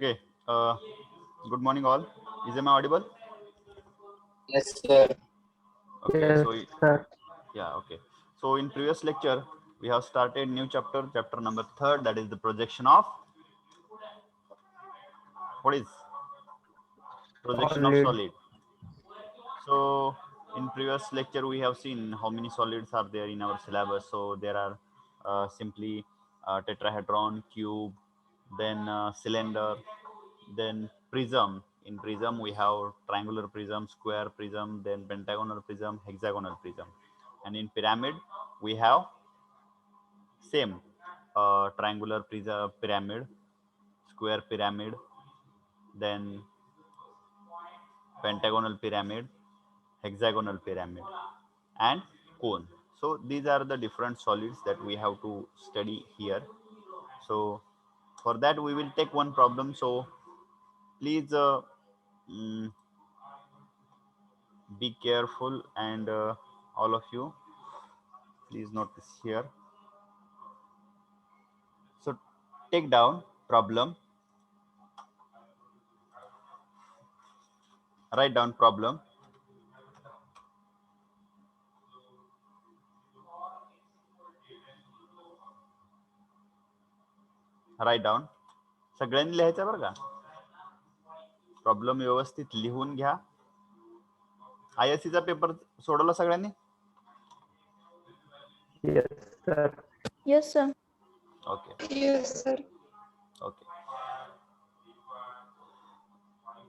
Okay. Good morning, all. Is am I audible? Yes, sir. Okay. Yes, So sir. yeah. Okay. So in previous lecture, we have started new chapter, chapter number third. That is the projection of what is projection of Solid. solid. So in previous lecture, we have seen how many solids are there in our syllabus. So there are simply tetrahedron, cube, then cylinder, then prism. In prism we have triangular prism, square prism, then pentagonal prism, hexagonal prism. And in pyramid we have same triangular prism, pyramid, square pyramid, then pentagonal pyramid, hexagonal pyramid, and cone. So these are the different solids that we have to study here. So for that we will take one problem. So please mm, be careful, and all of you please notice here. So take down problem, write down problem, write down. सगळ्यांनी लिहायचं बरं का. Problem व्यवस्थित लिहून घ्या. आयएससीचा paper सोडवला सगळ्यांनी? Yes, sir. Yes, sir. Okay Yes, sir. Okay.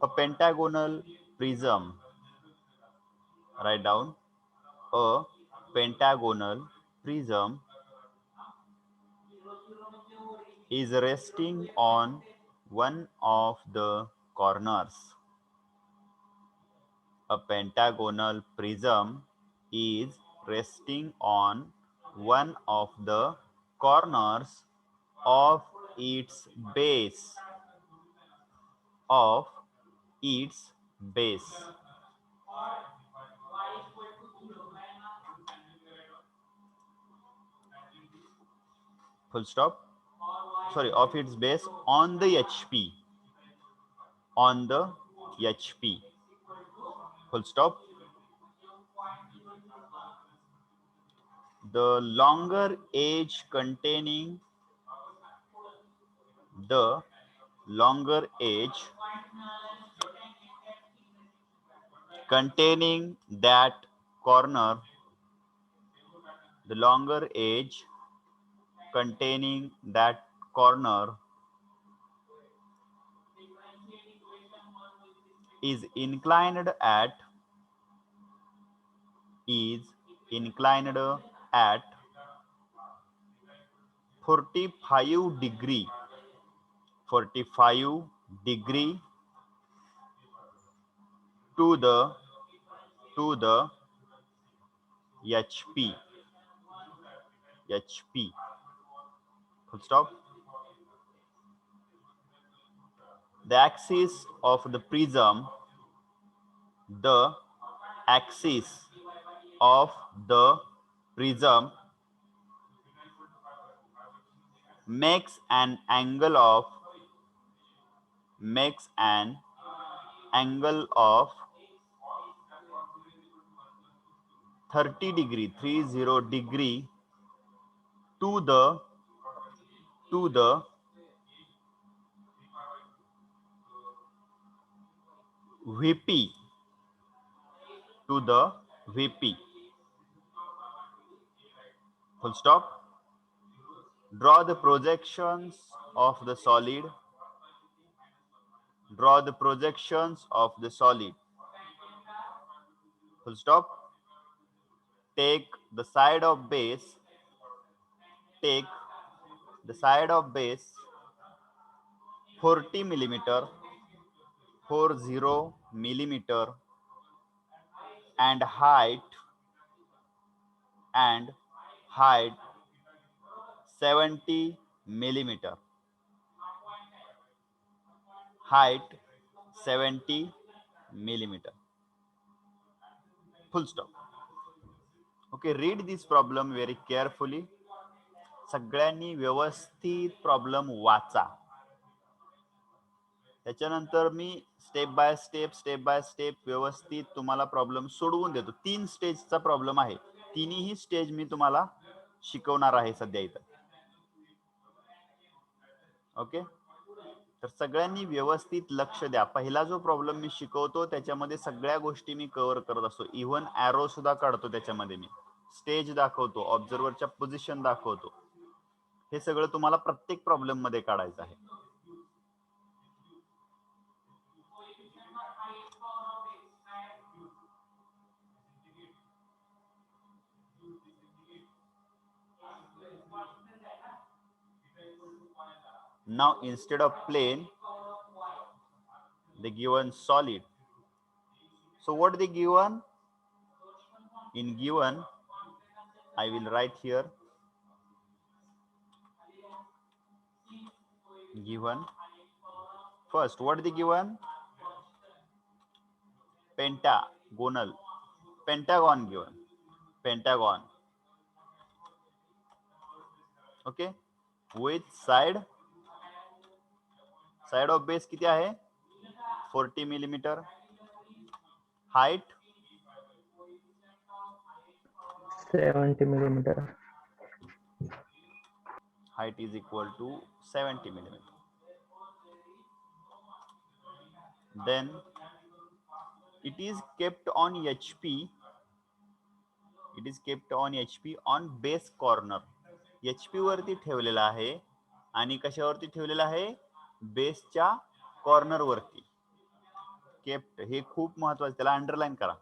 A pentagonal prism, write down. A pentagonal prism is resting on one of the corners. A pentagonal prism is resting on one of the corners of its base. Of its base. Full stop. Sorry, of its base on the HP. On the HP. Full stop. The longer edge containing the longer edge containing that corner, the longer edge containing that corner is inclined at 45 degree 45 degree to the HP. Full stop. The axis of the prism, the axis of the prism makes an angle of 30 degree 30 degree to the VP, to the VP. Full stop. Draw the projections of the solid. Draw the projections of the solid. Full stop. Take the side of base. Take the side of base 40 millimeter, 40 millimeter, and height 70 millimeter. Height 70 millimeter. Full stop. Okay, read this problem very carefully. सगळ्यांनी व्यवस्थित problem वाचा. त्याच्यानंतर मी step by step व्यवस्थित तुम्हाला problem सोडवून देतो. 3 स्टेजचा problem आहे. तिन्ही स्टेज मी तुम्हाला शिकवणार आहे सध्या इथं. ओके, तर सगळ्यांनी व्यवस्थित लक्ष द्या. पहिला जो प्रॉब्लेम मी शिकवतो त्याच्यामध्ये सगळ्या गोष्टी मी कव्हर करत असतो. इव्हन ॲरो सुद्धा काढतो त्याच्यामध्ये. मी स्टेज दाखवतो, ऑब्झर्वरच्या पोझिशन दाखवतो. हे सगळं तुम्हाला प्रत्येक प्रॉब्लेम मध्ये काढायचं आहे. Now instead of plane they given solid. So what they given? In given I will write here given. First what they given? Pentagonal, pentagon given, pentagon. Okay, with side of base किती आहे? 40 millimeter. Height 70 millimeter. height is equal to 70 millimeter. Then it is kept on HP. It is kept on HP on base corner. HP वरती ठेवलेला आहे आणि कशावरती ठेवलेला आहे? बेसच्या corner वरती. केप्ट हे खूप महत्वाचं, त्याला अंडरलाईन करा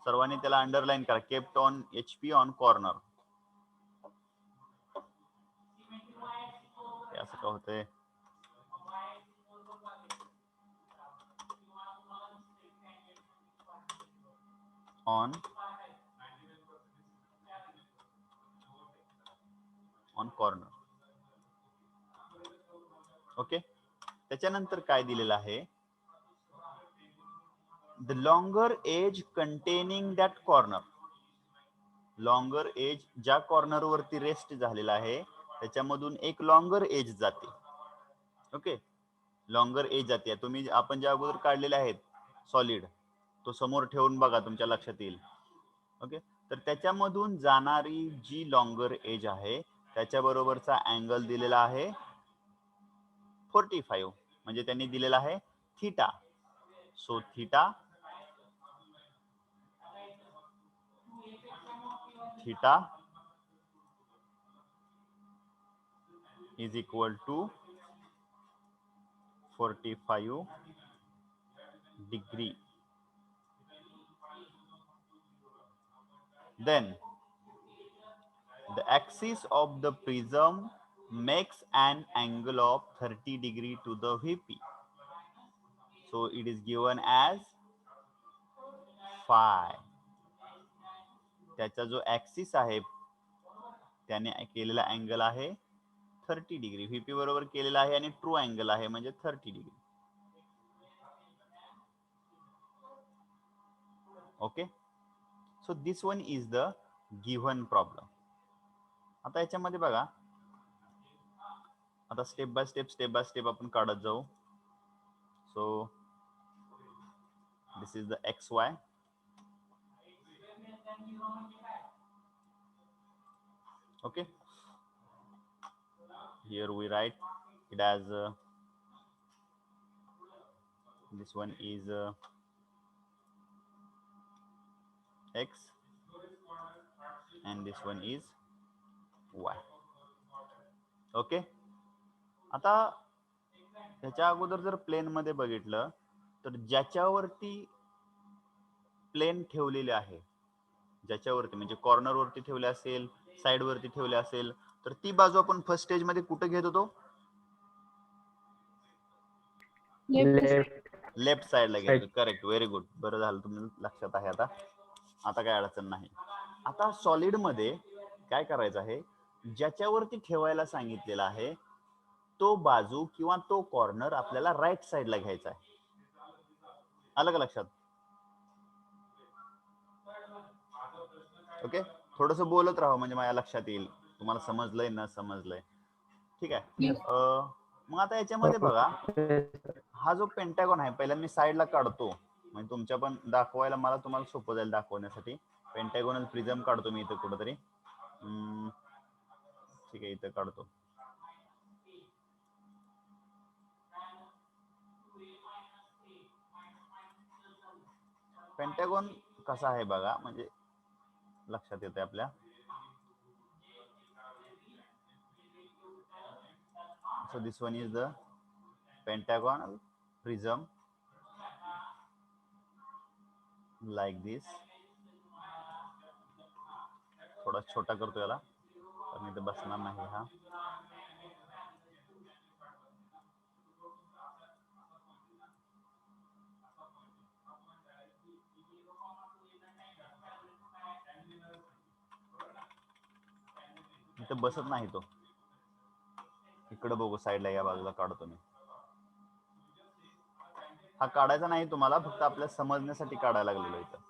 सर्वांनी, त्याला अंडरलाईन करा. Kept on HP on corner. असं का होतंय? On corner. ओके, त्याच्यानंतर काय दिलेलं आहे? The longer edge containing that corner. Longer edge ज्या कॉर्नर वरती रेस्ट झालेला आहे त्याच्यामधून एक लॉंगर एज जाते. ओके, लॉंगर एज जाते. तुम्ही आपण ज्या अगोदर काढलेले आहेत सॉलिड, तो समोर ठेवून बघा, तुमच्या लक्षात येईल. ओके, तर त्याच्यामधून जाणारी जी लॉंगर एज आहे त्याच्याबरोबरचा अँगल दिलेला आहे 45, म्हणजे त्यांनी दिलेला आहे theta. So theta is equal to 45 degree. Then the axis of the prism makes an angle of 30 degree to the VP. So it is given as phi. त्याचा जो ऍक्सिस आहे त्याने केलेला अँगल आहे 30 डिग्री. VP बरोबर केलेला आहे आणि ट्रू अँगल आहे म्हणजे 30 degree. Okay, so this one is the given problem. आता याच्यामध्ये बघा, आता स्टेप बाय स्टेप आपण काढत जाऊ. So this is the XY. Okay, here we write it as this one is X and this one is Y. Okay, आता त्याच्या अगोदर जर प्लेन मध्ये बघितलं तर ज्याच्यावरती प्लेन ठेवलेले आहे, ज्याच्यावरती म्हणजे कॉर्नर वरती ठेवले असेल, साइड वरती ठेवले असेल, तर ती बाजू आपण फर्स्ट स्टेज मध्ये कुठे घेत होतो? लेफ्ट साइडला घेत होतो. Correct, very good. बरं झालं तुम्ही लक्षात आहे. आता काय अडचण नाही. आता सॉलिड मध्ये काय करायचं आहे? ज्याच्यावरती ठेवायला सांगितलेला आहे तो बाजू किंवा तो कॉर्नर आपल्याला राईट साइडला घ्यायचा आहे. आलं का लक्षात? ओके, थोडस बोलत राहा म्हणजे माझ्या लक्षात येईल तुम्हाला समजलंय ना समजलंय. ठीक आहे. मग आता याच्यामध्ये बघा, हा जो पेंटॅगॉन आहे पहिला मी साईडला काढतो, म्हणजे तुमच्या पण दाखवायला मला तुम्हाला सोपं जाईल दाखवण्यासाठी. पेंटॅगोनल प्रिझम काढतो मी इथं कुठंतरी. ठीक आहे, इथं काढतो. पेंटॅगॉन कसा आहे बघा, म्हणजे लक्षात येते आपल्या. So this one is the pentagonal prism like this. थोडा छोटा करतो याला, कारण इथे बसणार नाही हा. इथे बसत नाही तो, इकडे बघू साईडला या बाजूला काढतो मी. हा काढायचा नाही तुम्हाला, फक्त आपल्या समजण्यासाठी काढायला लागलेलो इथं.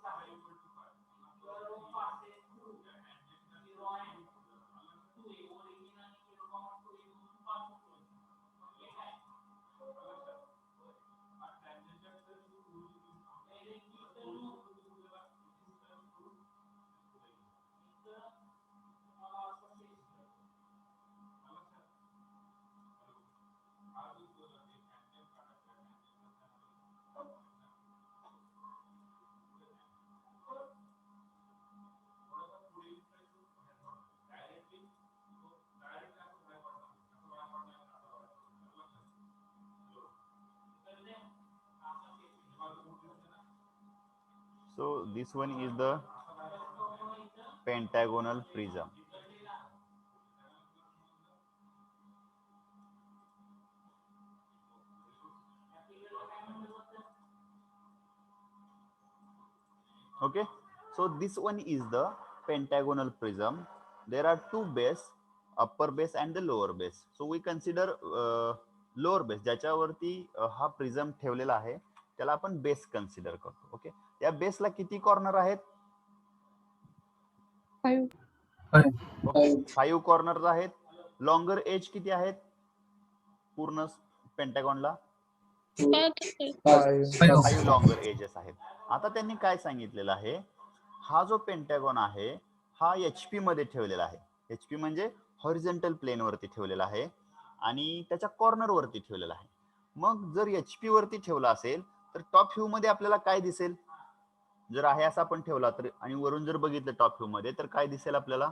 So this one is the pentagonal prism. Okay, so this one is the pentagonal prism. There are two base, upper base and the lower base. So we consider lower base, ज्याच्यावरती हा प्रिझम ठेवलेला आहे त्याला आपण base consider करतो. Okay, या बेसला किती corner आहेत? 5 कॉर्नर आहेत. लॉंगर एज किती आहेत पूर्ण पेंटागॉनला? 5 लॉंगर एजेस आहेत. आता त्यांनी काय सांगितलेलं आहे, हा जो पेंटागॉन आहे हा HP मध्ये ठेवलेला आहे. HP म्हणजे हॉरिझॉन्टल प्लेन वरती ठेवलेला आहे आणि त्याच्या कॉर्नर वरती ठेवलेला आहे. मग जर HP वरती ठेवला असेल तर टॉप व्ह्यू मध्ये आपल्याला काय दिसेल? जर आहे असा आपण ठेवला तर, आणि वरून जर बघितलं टॉप व्ह्यू मध्ये तर काय दिसेल आपल्याला?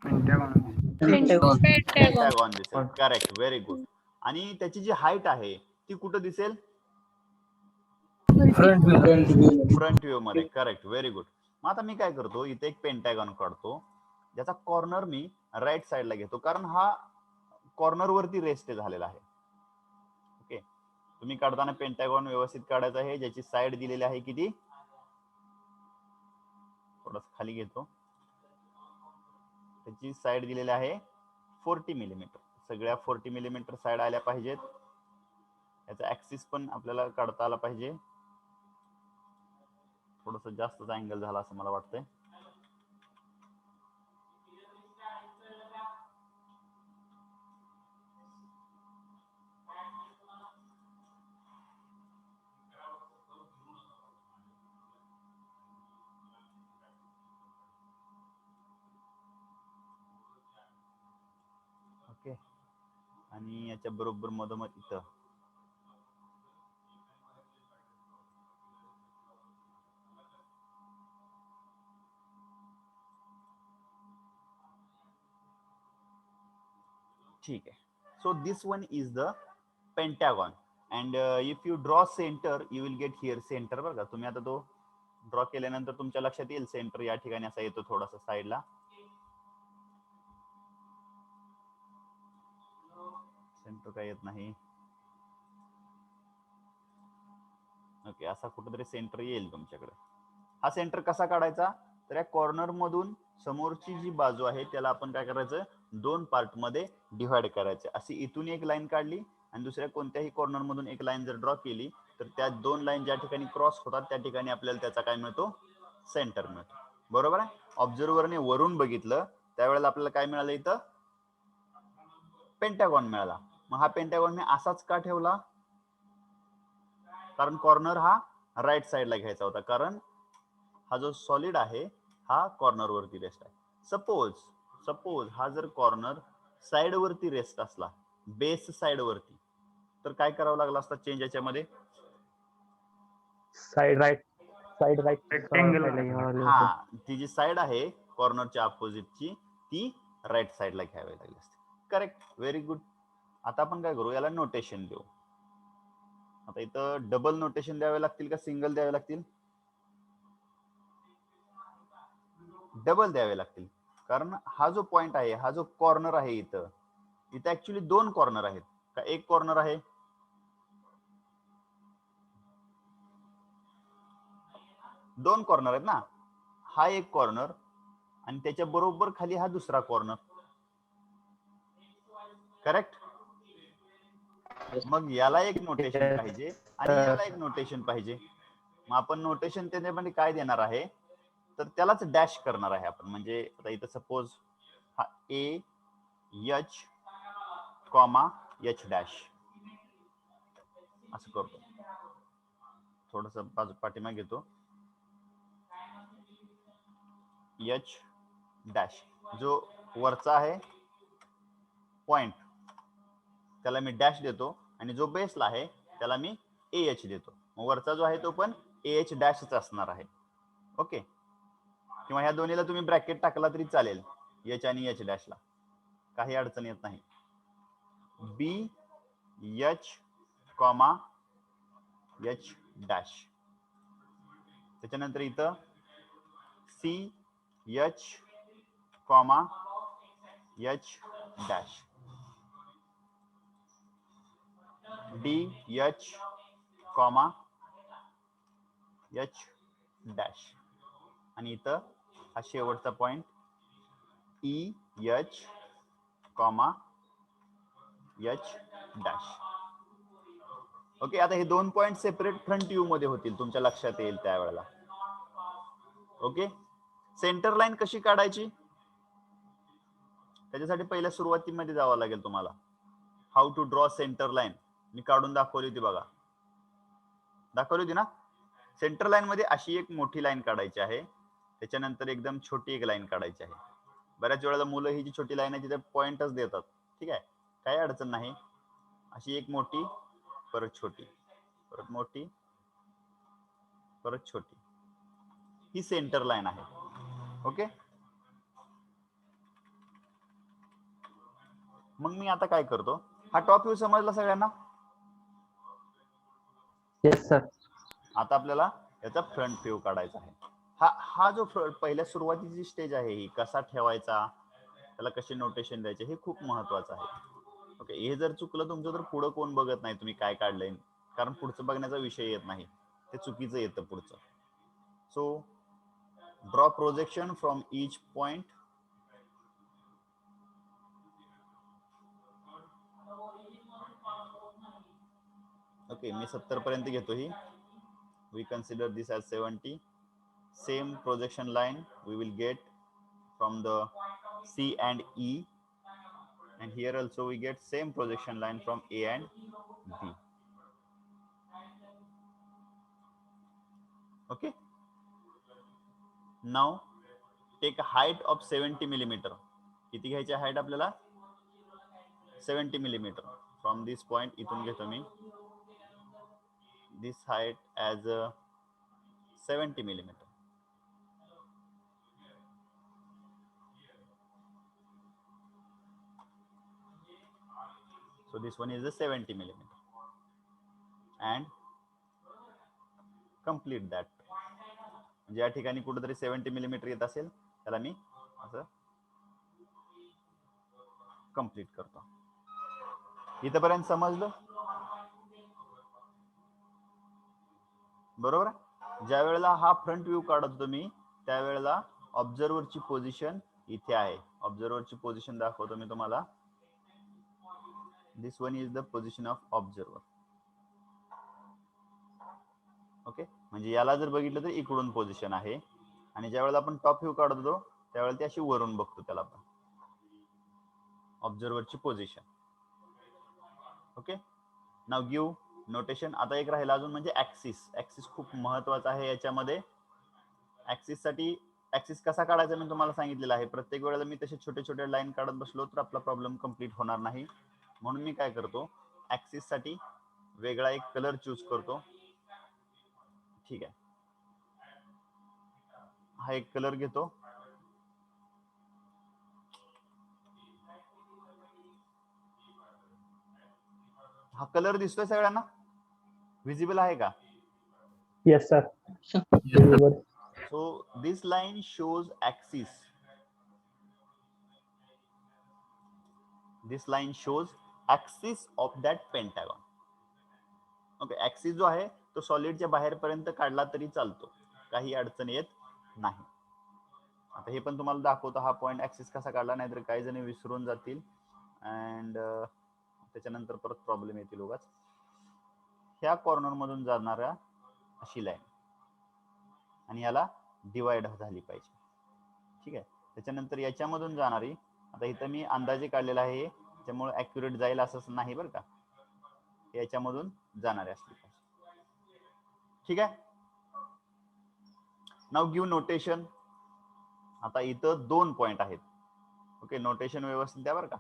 पेंटागॉन दिसेल. Correct, very good. आणि त्याची जी हाईट आहे ती कुठं दिसेल? फ्रंट व्ह्यू मध्ये. Correct, very good. मग आता मी काय करतो, इथे एक पेंटागॉन काढतो, ज्याचा कॉर्नर मी राईट साईडला घेतो, कारण हा कॉर्नर वरती रेस्ट झालेला आहे. ओके, तुम्ही काढताना पेंटागॉन व्यवस्थित काढायचा आहे, ज्याची साईड दिलेली आहे किती? थोडस खाली घेतो. त्याची साईड दिलेली आहे 40 मिलीमीटर. सगळ्या 40 मिलीमीटर साईड आल्या पाहिजेत. याचा ऍक्सिस पण आपल्याला काढता आला पाहिजे. थोडस जास्तच अँगल झाला असं मला वाटतंय. ओके, आणि याच्या बरोबर मधोमध इथं ठीक आहे. So this one is the pentagon and if you draw centre you will get here centre. बरं का, तुम्ही आता तो ड्रॉ केल्यानंतर तुमच्या लक्षात येईल सेंटर या ठिकाणी असा येतो थोडासा साईडला. सेंटर काय येत नाही. ओके, असा कुठेतरी सेंटर येईल तुमच्याकडे. हा सेंटर कसा काढायचा, तर या कॉर्नर मधून समोरची जी बाजू आहे त्याला आपण काय करायचं, 2 पार्ट मध्ये डिव्हाइड करायचं. अशी इथून एक लाईन काढली आणि दुसऱ्या कोणत्याही कॉर्नर मधून एक लाईन जर ड्रॉ केली तर त्या 2 लाईन ज्या ठिकाणी क्रॉस होतात त्या ठिकाणी आपल्याला त्याचा काय मिळतो, सेंटर मिळतो. बरोबर आहे. ऑब्झर्व्हरने वरून बघितलं त्यावेळेला आपल्याला काय मिळालं, इथं पेंटागॉन मिळाला. मग हा पेंटागॉन मी असाच का ठेवला? कारण कॉर्नर हा राईट साइडला घ्यायचा होता, कारण हा जो सॉलिड आहे हा कॉर्नर वरती रेस्ट आहे. सपोज हा जर कॉर्नर साइड वरती रेस्ट असला, बेस साइड वरती, तर काय करावं लागलं असतं चेंज याच्यामध्ये? Side right Rectangle. साईडला घ्यावं लागलं हा, होतं. ती जी साइड आहे कॉर्नरच्या अपोजिटची ती राईट साइडला घ्यावी लागली असते. Correct, very good. आता आपण काय करू, याला नोटेशन देऊ. आता इथं डबल नोटेशन द्यावे लागतील का सिंगल द्यावे लागतील? डबल द्यावे लागतील, कारण हा जो पॉइंट आहे, हा जो कॉर्नर आहे, इथं ऍक्च्युली दोन कॉर्नर आहेत का एक कॉर्नर आहे? दोन कॉर्नर आहेत ना. हा एक कॉर्नर आणि त्याच्या बरोबर खाली हा दुसरा कॉर्नर. करेक्ट. मग याला एक नोटेशन पाहिजे आणि याला एक नोटेशन पाहिजे. मग आपण नोटेशन त्याच्यामध्ये काय देणार आहे, तर त्यालाच डॅश करणार आहे आपण. म्हणजे आता इथं सपोज हा A H comma H dash असं करतो. थोडस पाठीमागे घेतो. एच डॅश जो वरचा आहे पॉइंट त्याला मी डॅश देतो, आणि जो बेसला आहे त्याला मी ए एच देतो. वरचा जो आहे तो पण ए एच डॅशच असणार आहे. ओके. किंवा ह्या दोन्हीला तुम्ही ब्रॅकेट टाकला तरी चालेल, एच आणि एच डॅशला, काही अडचण येत नाही. B H comma H dash. त्याच्यानंतर इथं C H comma H dash. D H comma H dash. आणि इथं हा शेवटचा point E H comma H dash. Okay. आता हे दोन पॉइंट सेपरेट फ्रंट व्ह्यू मध्ये होतील, तुमच्या लक्षात येईल त्यावेळेला. ओके. सेंटर लाईन कशी काढायची, त्याच्यासाठी पहिल्या सुरुवातीमध्ये जावं लागेल तुम्हाला. How to draw centre line मी काढून दाखवली होती बघा. दाखवली होती ना. सेंटर लाईन मध्ये अशी एक मोठी लाईन काढायची आहे, त्याच्यानंतर एकदम छोटी एक लाईन काढायची आहे. बऱ्याच वेळेला मुलं ही जी छोटी लाईन आहे तिथे पॉइंटच देतात. ठीक आहे, काही अडचण नाही. अशी एक मोठी, परत छोटी, परत मोठी, परत छोटी, ही सेंटर लाईन आहे. ओके. मग मी आता काय करतो, हा टॉप व्ह्यू समजला सगळ्यांना? Yes sir. आता आपल्याला याचा फ्रंट व्ह्यू काढायचा आहे. हा जो पहिल्या सुरुवातीची स्टेज आहे, ही कसा ठेवायचा, त्याला कसे नोटेशन द्यायचे, हे खूप महत्वाचं आहे. ओके. हे जर चुकलं तुमचं तर पुढं कोण बघत नाही तुम्ही काय काढलंय, कारण पुढचं बघण्याचा विषय येत नाही, ते चुकीचं येतं पुढचं. So draw projection from each point. Okay. मी 70 पर्यंत घेतो ही. We consider this as 70. Same projection line we will get from the C and E, and here also we get same projection line from A and B. Okay. Now take a height of 70 millimeter. किती घ्यायची height आपल्याला? 70 millimeter. From this point इथून घेतो मी this height as 70 millimeter. So this one is the 70 millimeter, and complete that. ज्या ठिकाणी कुठेतरी 70 millimetre येत असेल त्याला मी असं कंप्लीट करतो. इथपर्यंत समजलं? बरोबर. ज्या वेळेला हा फ्रंट व्ह्यू काढत तुम्ही त्यावेळेला ऑब्झर्वरची पोझिशन इथे आहे. ऑब्झर्वरची पोझिशन दाखवतो मी तुम्हाला. This one is the position of observer. Okay. म्हणजे याला जर बघितलं तर इकडून पोझिशन आहे, आणि ज्या वेळेला आपण टॉप व्ह्यू काढतो त्यावेळेला ती अशी वरून बघतो त्याला आपण ऑब्झर्वरची पोझिशन. ओके, नाव गिव नोटेशन. आता एक राहिला अजून म्हणजे ऍक्सिस. ऍक्सिस खूप महत्वाचा आहे याच्यामध्ये. ऍक्सिस साठी ऍक्सिस कसा काढायचा मी तुम्हाला सांगितलेलं आहे. प्रत्येक वेळेला मी तसे छोटे छोटे लाईन काढत बसलो तर आपला प्रॉब्लेम कम्प्लीट होणार नाही. म्हणून मी काय करतो, ऍक्सिस साठी वेगळा एक कलर चूज करतो. ठीक आहे, हा एक कलर घेतो. हा कलर दिसतोय सगळ्यांना, विजिबल आहे का? Yes, sir. Yes, Visible. So this line shows axis. This line shows axis of that pentagon. Okay, axis जो आहे तो सॉलिडच्या बाहेर पर्यंत काढला तरी चालतो, काही अडचण येत नाही. आता हे पण तुम्हाला दाखवतो हा पॉइंट ऍक्सिस कसा काढला, नाहीतर काही जण विसरून जातील अँड त्याच्यानंतर परत प्रॉब्लेम येतील उगाच. ह्या कॉर्नर मधून जाणाऱ्या अशी लाईन आणि याला डिवाइड झाली पाहिजे. ठीक आहे, त्याच्यानंतर याच्यामधून जाणारी, आता इथं मी अंदाजे काढलेला आहे त्यामुळे ऍक्युरेट जाईल असंच नाही बरं का, याच्यामधून जाणारे असली पाहिजे. ठीक आहे, नाव गिव्ह नोटेशन. आता इथं 2 पॉइंट आहेत. ओके, नोटेशन व्यवस्थित द्या बरं का.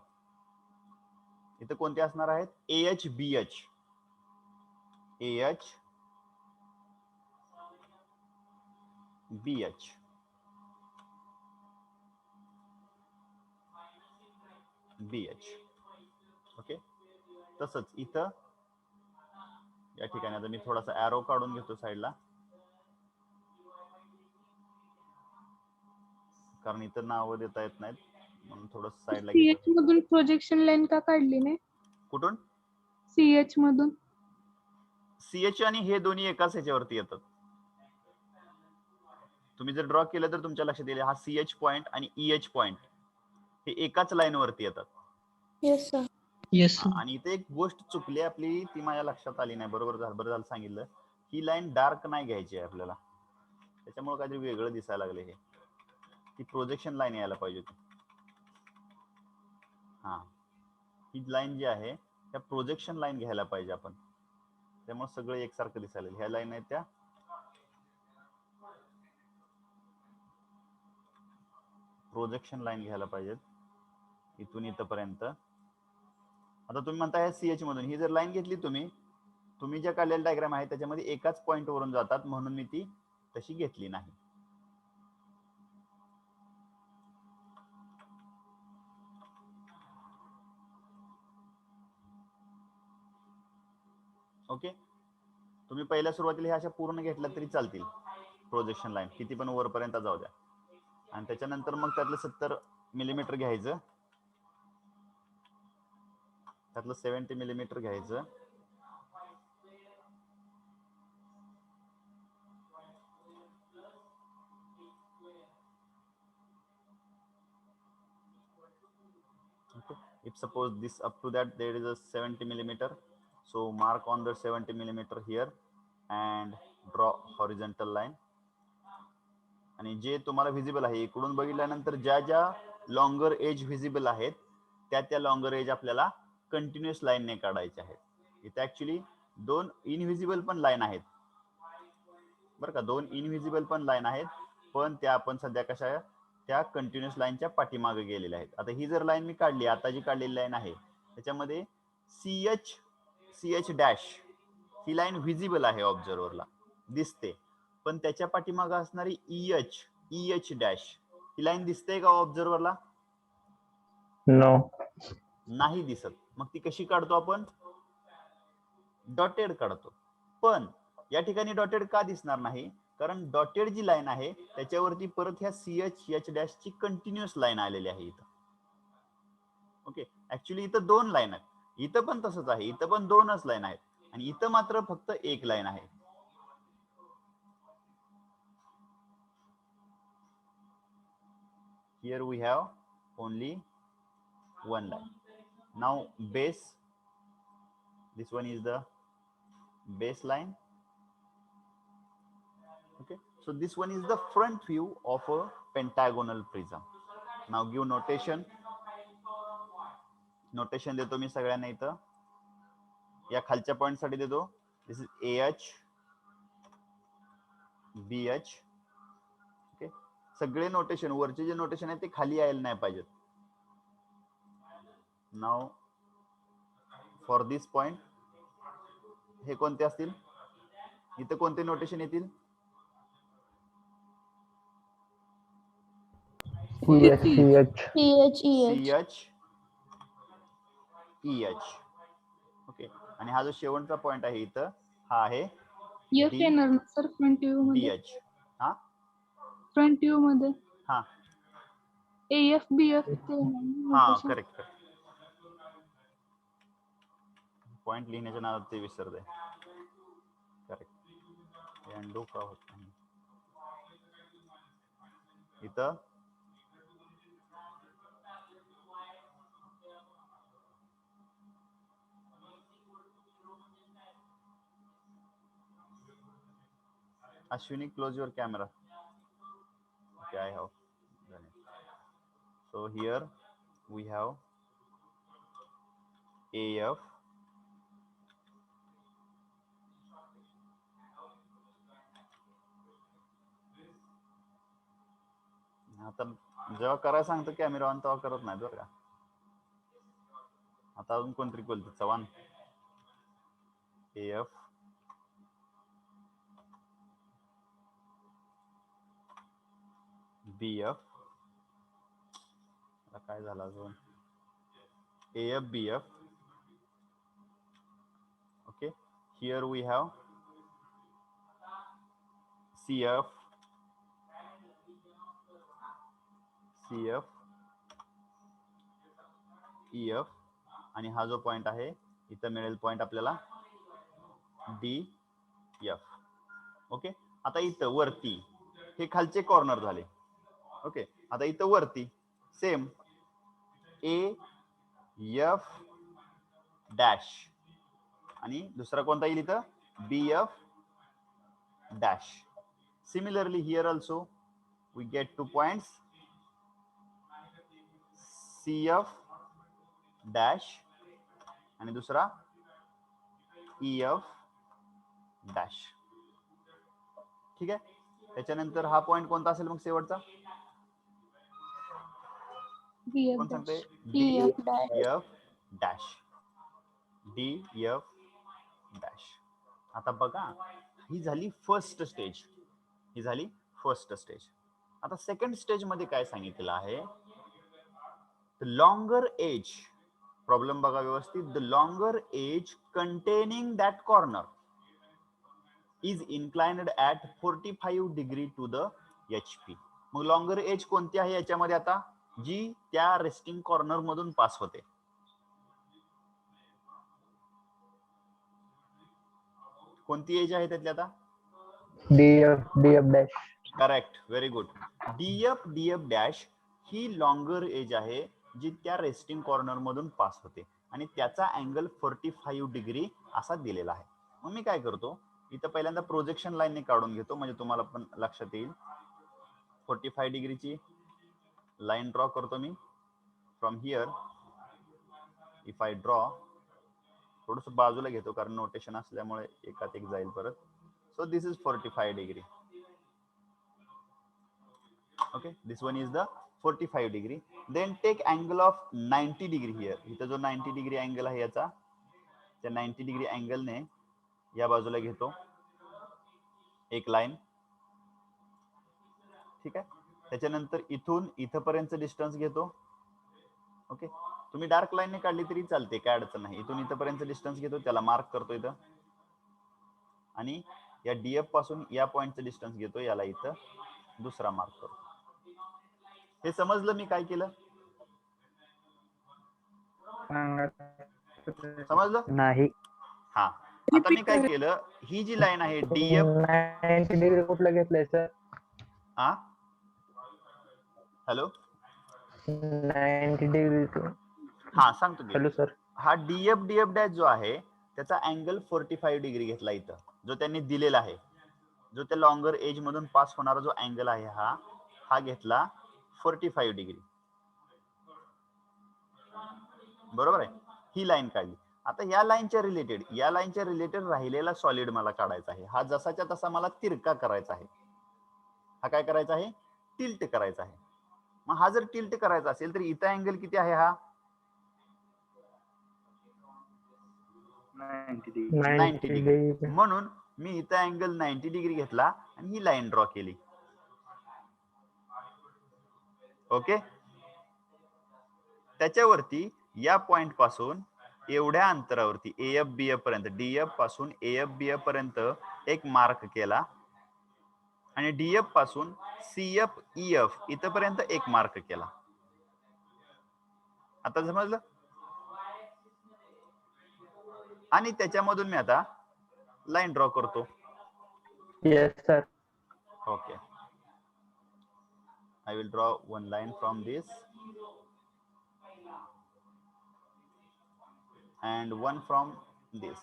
इथं कोणते असणार आहेत, AH BH. AH BH. BH. Okay, तसंच इथं या ठिकाणी आता मी थोडासा एरो काढून घेतो साईडला, कारण इथं नावं देता येत नाहीत म्हणून थोडं साईडला घेतो. सीएच मधून प्रोजेक्शन लाईन का काढली नाही? कुठून? सीएच मधून. CH आणि हे दोन्ही एकाच ह्याच्यावरती येतात. तुम्ही जर ड्रॉ केलं तर तुमच्या लक्षात येईल, हा CH पॉइंट आणि EH पॉइंट हे एकाच लाईन वरती येतात. Yes sir. yes, sir. आणि इथे एक गोष्ट चुकली आपली, ती माझ्या लक्षात आली नाही. बरोबर झालं सांगितलं. ही लाईन डार्क नाही घ्यायची आहे आपल्याला, त्याच्यामुळे काहीतरी वेगळं दिसायला लागले. हे ती प्रोजेक्शन लाईन यायला पाहिजे होती. हा, ही लाईन जी आहे त्या प्रोजेक्शन लाईन घ्यायला पाहिजे आपण, त्यामुळे सगळं एकसारखं दिसायला. ह्या लाईन आहेत त्या प्रोजेक्शन लाईन घ्यायला पाहिजेत, इथून इथपर्यंत. आता तुम्ही म्हणताय CH मधून ही जर लाईन घेतली तुम्ही ज्या काढलेल्या डायग्राम आहे त्याच्यामध्ये एकाच पॉइंट वरून जातात, म्हणून मी ती तशी घेतली नाही. ओके, तुम्ही पहिल्या सुरुवातीला ह्या अशा पूर्ण घेतल्या तरी चालतील प्रोजेक्शन लाईन, किती पण वरपर्यंत जाऊ द्या. आणि त्याच्यानंतर मग त्यातलं 70 मिलीमीटर घ्यायचं, त्यातलं 70 मिलीमीटर घ्यायचं. Okay. If suppose this up to that there is a 70 millimeter, so mark on the 70 millimeter here and draw horizontal line. आणि जे तुम्हाला विजिबल आहे इकडून बघितल्यानंतर ज्या ज्या लॉंगर एज विजिबल आहेत त्या लॉंगर एज आपल्याला कंटिन्युअस लाईनने काढायचे आहेत. इथे ऍक्च्युली 2 इनव्हिजिबल पण लाईन आहेत बरं का, 2 इनव्हिजिबल पण लाईन आहेत, पण त्या आपण सध्या कशा त्या कंटिन्युअस लाईनच्या पाठीमागे गेलेल्या आहेत. आता ही जर लाईन मी काढली, आता जी काढलेली लाईन आहे त्याच्यामध्ये CH डॅश ही लाईन व्हिजिबल आहे, ऑब्झर्वरला दिसते, पण त्याच्या पाठीमागे असणारी EH डॅश ही लाईन दिसते का ऑब्झर्वरला? No. नाही दिसत. मग ती कशी काढतो आपण? डॉटेड काढतो. पण या ठिकाणी डॉटेड का दिसणार नाही? कारण डॉटेड जी लाईन आहे त्याच्यावरती परत ह्या CH डॅश ची कंटिन्युअस लाईन आलेली आहे इथं. ओके, ऍक्च्युली इथं 2 लाईन आहेत, इथं पण तसंच आहे, इथं पण 2च लाईन आहेत आणि इथं मात्र फक्त 1 लाईन आहे. Here we have only 1 line. Now base, this one is the baseline. Okay, so this one is the front view of a pentagonal prism. Now give notation. Notation देतो मी सगळ्यांना इथं. या खालच्या पॉइंट साठी देतो. दिस इज AH BH. ओके, सगळे notation वरचे जे नोटेशन आहे ते खाली यायला नाही पाहिजेत. नाव फॉर दिस पॉइंट हे कोणते असतील, इथे कोणते नोटेशन येतील? CH. CH okay. आणि हा जो शेवटचा पॉइंट आहे इथं हा आहे एफ येणार ना सर फ्रंट व्ह्यू मध्ये? DH. हा फ्रंट व्ह्यू मध्ये हा AF BF हा करेक्ट. पॉइंट लिहिण्याच्या नादात ते विसरते. करेक्ट. एंडो का होत नाही इथं. Ashwini, close your camera. Okay, I have done it. So here we have AF, आता जेव्हा करायला सांगतो कॅमेरा ऑन तेव्हा करत नाही बरं का. आता अजून कोणतरी बोलतो चव्हाण. AF BF काय झालं अजून AF BF. okay, here we have CF EF आणि हा जो पॉइंट आहे इथं मिळेल पॉइंट आपल्याला DF. ओके, आता इथं वरती हे खालचे कॉर्नर झाले. ओके, आता इथं वरती सेम AF डॅश आणि दुसरा कोणता येईल इथं BF dash. Similarly here also we get 2 points CF dash आणि दुसरा EF डॅश. ठीक आहे, त्याच्यानंतर हा पॉइंट कोणता असेल मग शेवटचा कोण सांगते? DF dash. DF dash. आता बघा ही झाली फर्स्ट स्टेज. आता सेकंड स्टेज मध्ये काय सांगितलेलं आहे, द लॉंगर एज. प्रॉब्लेम बघा व्यवस्थित. The longer edge containing that corner is inclined at 45 degree to the HP. मग लॉंगर एज कोणती आहे याच्यामध्ये आता, जी त्या रेस्टिंग कॉर्नर मधून पास होते. कोणती एज आहे त्यातली आता? DF dash. Correct, very good. DF dash ही लॉंगर एज आहे जी त्या रेस्टिंग कॉर्नर मधून पास होते आणि त्याचा अँगल 45 डिग्री असा दिलेला आहे. मग मी काय करतो, इथं पहिल्यांदा प्रोजेक्शन लाईनने काढून घेतो म्हणजे तुम्हाला पण लक्षात येईल. 45 डिग्रीची लाईन ड्रॉ करतो me from here. If I draw, थोडस बाजूला घेतो कारण नोटेशन असल्यामुळे एकात एक जाईल परत. So this is 45 degree. Okay, this one is the 45 degree. Then take angle of 90 degree here. इथं जो 90 डिग्री अँगल आहे याचा, त्या 90 डिग्री अँगलने या बाजूला घेतो एक लाईन. ठीक आहे, त्याच्यानंतर इथून इथपर्यंत डिस्टन्स घेतो. ओके, तुम्ही डार्क लाईनने काढली तरी चालते, काय अडचण नाही. इथून इथपर्यंत डिस्टन्स घेतो, त्याला मार्क करतो इथं. आणि या DF पासून या पॉइंटचं डिस्टन्स घेतो, याला इथं दुसरा मार्क करतो. हे समजलं मी काय केलं? समजलं नाही. हा, आता मी काय केलं, ही जी लाईन आहे DF 90 डिग्री कुठला घेतलाय सर? हा हॅलो 90 डिग्री. हा सांगतो हॅलो की, सर. हा DF डॅश जो आहे त्याचा अँगल 45 डिग्री घेतला इथं, जो त्यांनी दिलेला आहे. जो त्या लॉंगर एज मधून पास होणारा जो अँगल आहे हा घेतला 45 डिग्री. बरोबर आहे, ही लाईन काढली. आता या लाईनच्या रिलेटेड राहिलेला सॉलिड मला काढायचा आहे. हा जसाच्या तसा मला तिरका करायचा आहे. हा काय करायचा आहे? टिल्ट करायचा आहे. मग हा जर टिल्ट करायचा असेल तर इथं अँगल किती आहे? हा 90 डिग्री. म्हणून मी इथं अँगल 90 डिग्री घेतला आणि ही लाईन ड्रॉ केली. ओके. त्याच्यावरती या पॉइंट पासून एवढ्या अंतरावरती AFBF पर्यंत, DF पासून AFBF पर्यंत एक मार्क केला आणि DF पासून CFEF इथपर्यंत एक मार्क केला. आता समजलं? आणि त्याच्यामधून मी आता लाईन ड्रॉ करतो. Yes, sir. Okay. I will draw one line from this and one from this.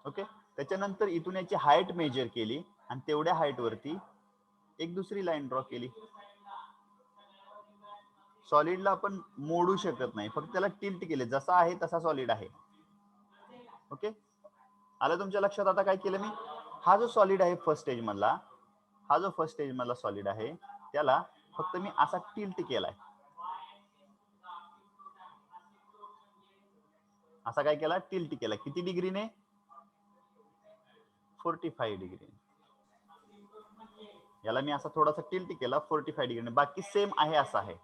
Okay. त्याच्यानंतर इथून याची हाईट मेजर केली आणि तेवढ्या हाईट वरती एक दुसरी लाईन ड्रॉ केली. सॉलिडला आपण मोडू शकत नाही, फक्त त्याला टिल्ट केले. जसा आहे तसा सॉलिड आहे. ओके. आलं तुमच्या लक्षात? आता काय केलं मी? हा जो सॉलिड आहे फर्स्ट स्टेज मधला सॉलिड आहे त्याला फक्त मी असा टिल्ट केलाय. असा काय केला? टिल्ट केला. किती डिग्रीने? 45 डिग्री. याला मी असा थोडासा टिल्ट केला 45 डिग्रीने. बाकी सेम आहे असं आहे.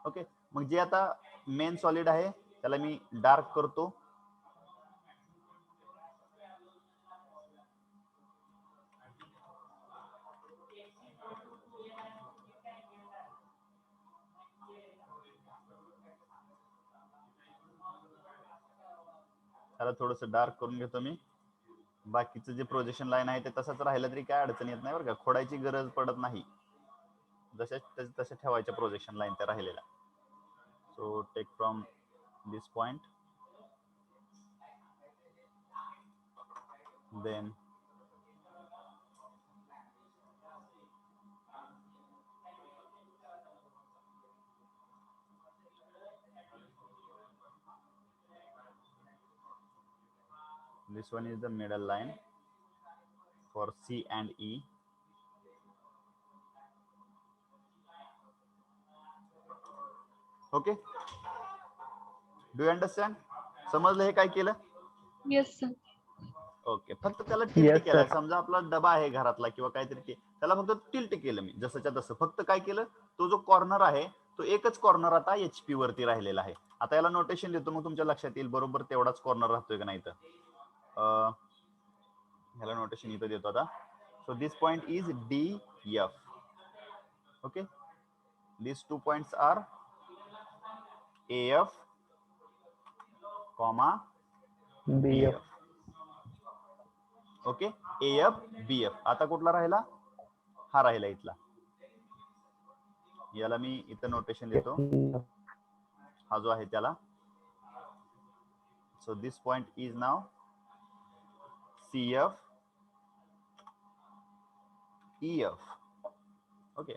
ओके. मग जे आता मेन सॉलिड आहे त्याला मी डार्क करतो. त्याला थोडस डार्क करून घेतो मी. बाकीचं जे प्रोजेक्शन लाईन आहे ते तसंच राहिलं तरी काय अडचण येत नाही बरं का. खोडायची गरज पडत नाही. जशा ठेवायच्या प्रोजेक्शन लाईन त्या राहिलेल्या. So take from this point, then this one is the middle line for C and E. Okay, do you understand? समजलं हे काय केलं? Yes, sir. ओके. फक्त त्याला टिल्ट Yes, केलं. sir. समजा आपला डबा आहे घरातला किंवा काहीतरी, त्याला फक्त टिल्ट केलं मी जसंच्या तसं. फक्त काय केलं, तो जो कॉर्नर आहे तो एकच कॉर्नर आता HP वरती राहिलेला आहे. आता याला नोटेशन देतो मग तुमच्या लक्षात येईल बरोबर तेवढाच कॉर्नर राहतोय का नाही. तर ह्याला नोटेशन इथं देतो आता. So this point is DF. Okay. these 2 points are AF, BF. Okay. AF BF. आता कुठला राहिला? हा राहिला इथला. याला मी इथं नोटेशन देतो, हा जो आहे त्याला. So this point is now CF EF. Okay.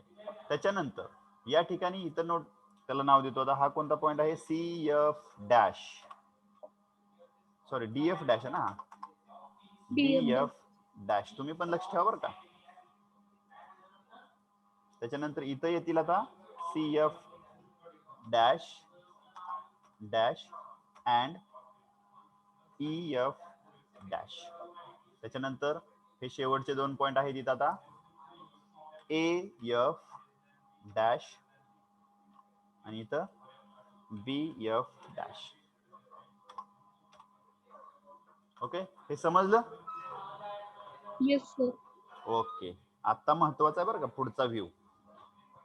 त्याच्यानंतर या ठिकाणी इथं नोट त्याला नाव देतो. आता हा कोणता पॉइंट आहे? CF dash, sorry DF dash आहे ना. DF dash. तुम्ही पण लक्ष ठेवा बरं का. त्याच्यानंतर इथं येतील आता CF dash dash and EF dash. त्याच्यानंतर हे शेवटचे 2 पॉइंट आहेत इथं आता AF डॅश आणि इथं BF डॅश. ओके. हे समजलं? Yes, sir. ओके. आता महत्वाचा आहे बरं का पुढचा व्ह्यू,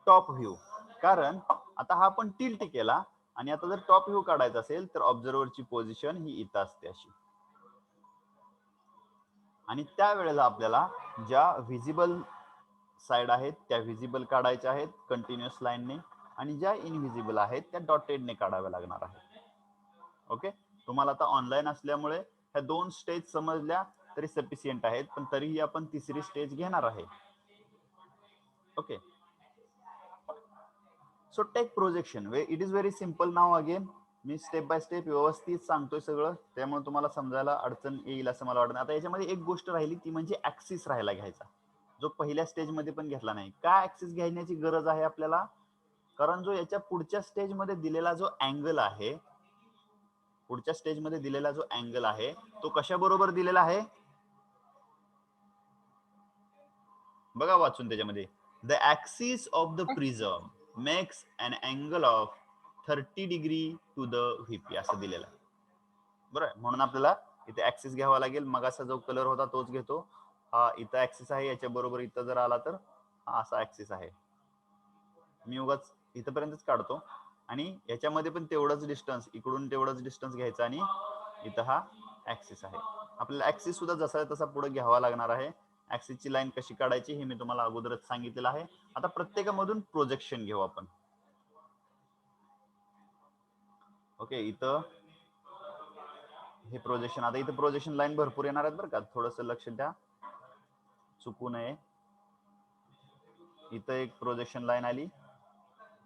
टॉप व्ह्यू. कारण आता हा आपण टिल्ट केला आणि आता जर टॉप व्ह्यू काढायचा असेल तर ऑब्झर्व्हरची पोझिशन ही इथं असते अशी. आणि त्यावेळेला आपल्याला ज्या व्हिजिबल साइड आहेत त्या व्हिजिबल काढायच्या आहेत कंटिन्युअस लाईनने, आणि ज्या इनव्हिजिबल आहेत त्या डॉटेडने काढाव्या लागणार आहेत. ओके. तुम्हाला आता ऑनलाईन असल्यामुळे ह्या 2 स्टेज समजल्या तरी सफिशियंट आहेत, पण तरीही आपण तिसरी स्टेज घेणार आहे. Okay, so take projection. It is very simple now. Again, me step by step व्यवस्थित सांगतोय सगळं, त्यामुळे तुम्हाला समजायला अडचण येईल असं मला वाटतं. आता याच्यामध्ये एक गोष्ट राहिली ती म्हणजे ऍक्सिस राहायला घ्यायचा, जो पहिल्या स्टेज मध्ये पण घेतला नाही. का ऍक्सिस घेण्याची गरज आहे आपल्याला? कारण जो याच्या पुढच्या स्टेज मध्ये दिलेला जो अँगल आहे, पुढच्या स्टेज मध्ये दिलेला जो अँगल आहे तो कशा बरोबर दिलेला आहे बघा वाचून त्याच्यामध्ये. The axis of the prism makes an angle of 30 degree to the VP असं दिलेलं आहे. बरोबर, म्हणून आपल्याला इथे ऍक्सिस घ्यावा लागेल. मग असा जो कलर होता तोच घेतो. हा इथं ऍक्सिस आहे, याच्या बरोबर इथं जर आला तर हा असा ऍक्सिस आहे. मी उगाच इथपर्यंतच काढतो आणि याच्यामध्ये पण तेवढंच डिस्टन्स, इकडून तेवढंच डिस्टन्स घ्यायचं आणि इथं हा ऍक्सिस आहे. आपल्याला ऍक्सिस सुद्धा जसा तसा पुढे घ्यावा लागणार आहे. ऍक्सिसची लाईन कशी काढायची हे मी तुम्हाला अगोदरच सांगितलेलं आहे. आता प्रत्येकामधून प्रोजेक्शन घेऊ आपण. ओके, इथं हे प्रोजेक्शन, आता इथं प्रोजेक्शन लाईन भरपूर येणार आहेत बरं का, थोडंसं लक्ष द्या, चुकू नये. इथं एक प्रोजेक्शन लाईन आली,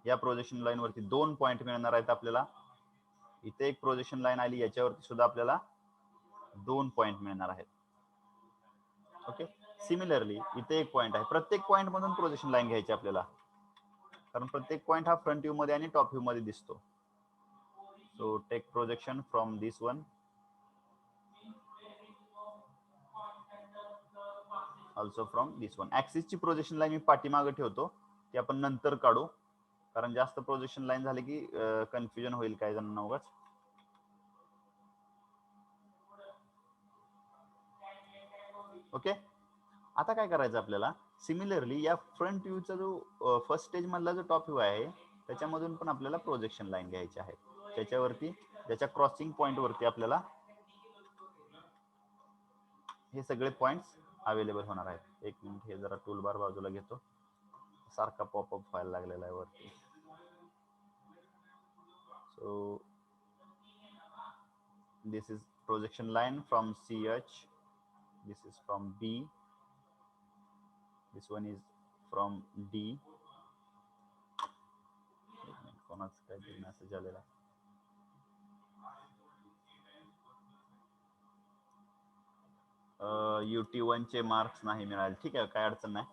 या प्रोजेक्शन लाईन वरती 2 पॉइंट मिळणार आहेत आपल्याला. इथे एक प्रोजेक्शन लाईन आली, याच्यावरती सुद्धा आपल्याला 2 पॉइंट मिळणार आहेत. ओके, सिमिलरली इथे एक पॉइंट आहे. प्रत्येक पॉइंट मधून प्रोजेक्शन लाईन घ्यायची आपल्याला, कारण प्रत्येक पॉइंट हा फ्रंट व्ह्यू मध्ये आणि टॉप व्ह्यू मध्ये दिसतो. So take projection from this one, also from this one. ऍक्सिसची प्रोजेक्शन लाईन मी पाठीमागे ठेवतो, ती आपण नंतर काढू, कारण जास्त प्रोजेक्शन लाईन झाले की कन्फ्युजन होईल काही जणांना उगाच. ओके, आता काय करायचं आपल्याला, सिमिलरली या फ्रंट व्ह्यूचा जो फर्स्ट स्टेज मधला जो टॉप व्ह्यू आहे त्याच्यामधून पण आपल्याला प्रोजेक्शन लाईन घ्यायची आहे. त्याच्यावरती, त्याच्या क्रॉसिंग पॉइंट वरती आपल्याला हे सगळे पॉइंट्स अवेलेबल होणार आहेत. एक मिनिट, हे जरा टूल बार बाजूला घेतो, सारखा पॉपअप व्हायला लागलेला आहे वरती. So this is projection line from CH, this is from B, this one is from D. कोणाचा काय मेसेज आलेला, UT1 चे मार्क्स नाही मिळाले. ठीक आहे, काय अडचण नाही,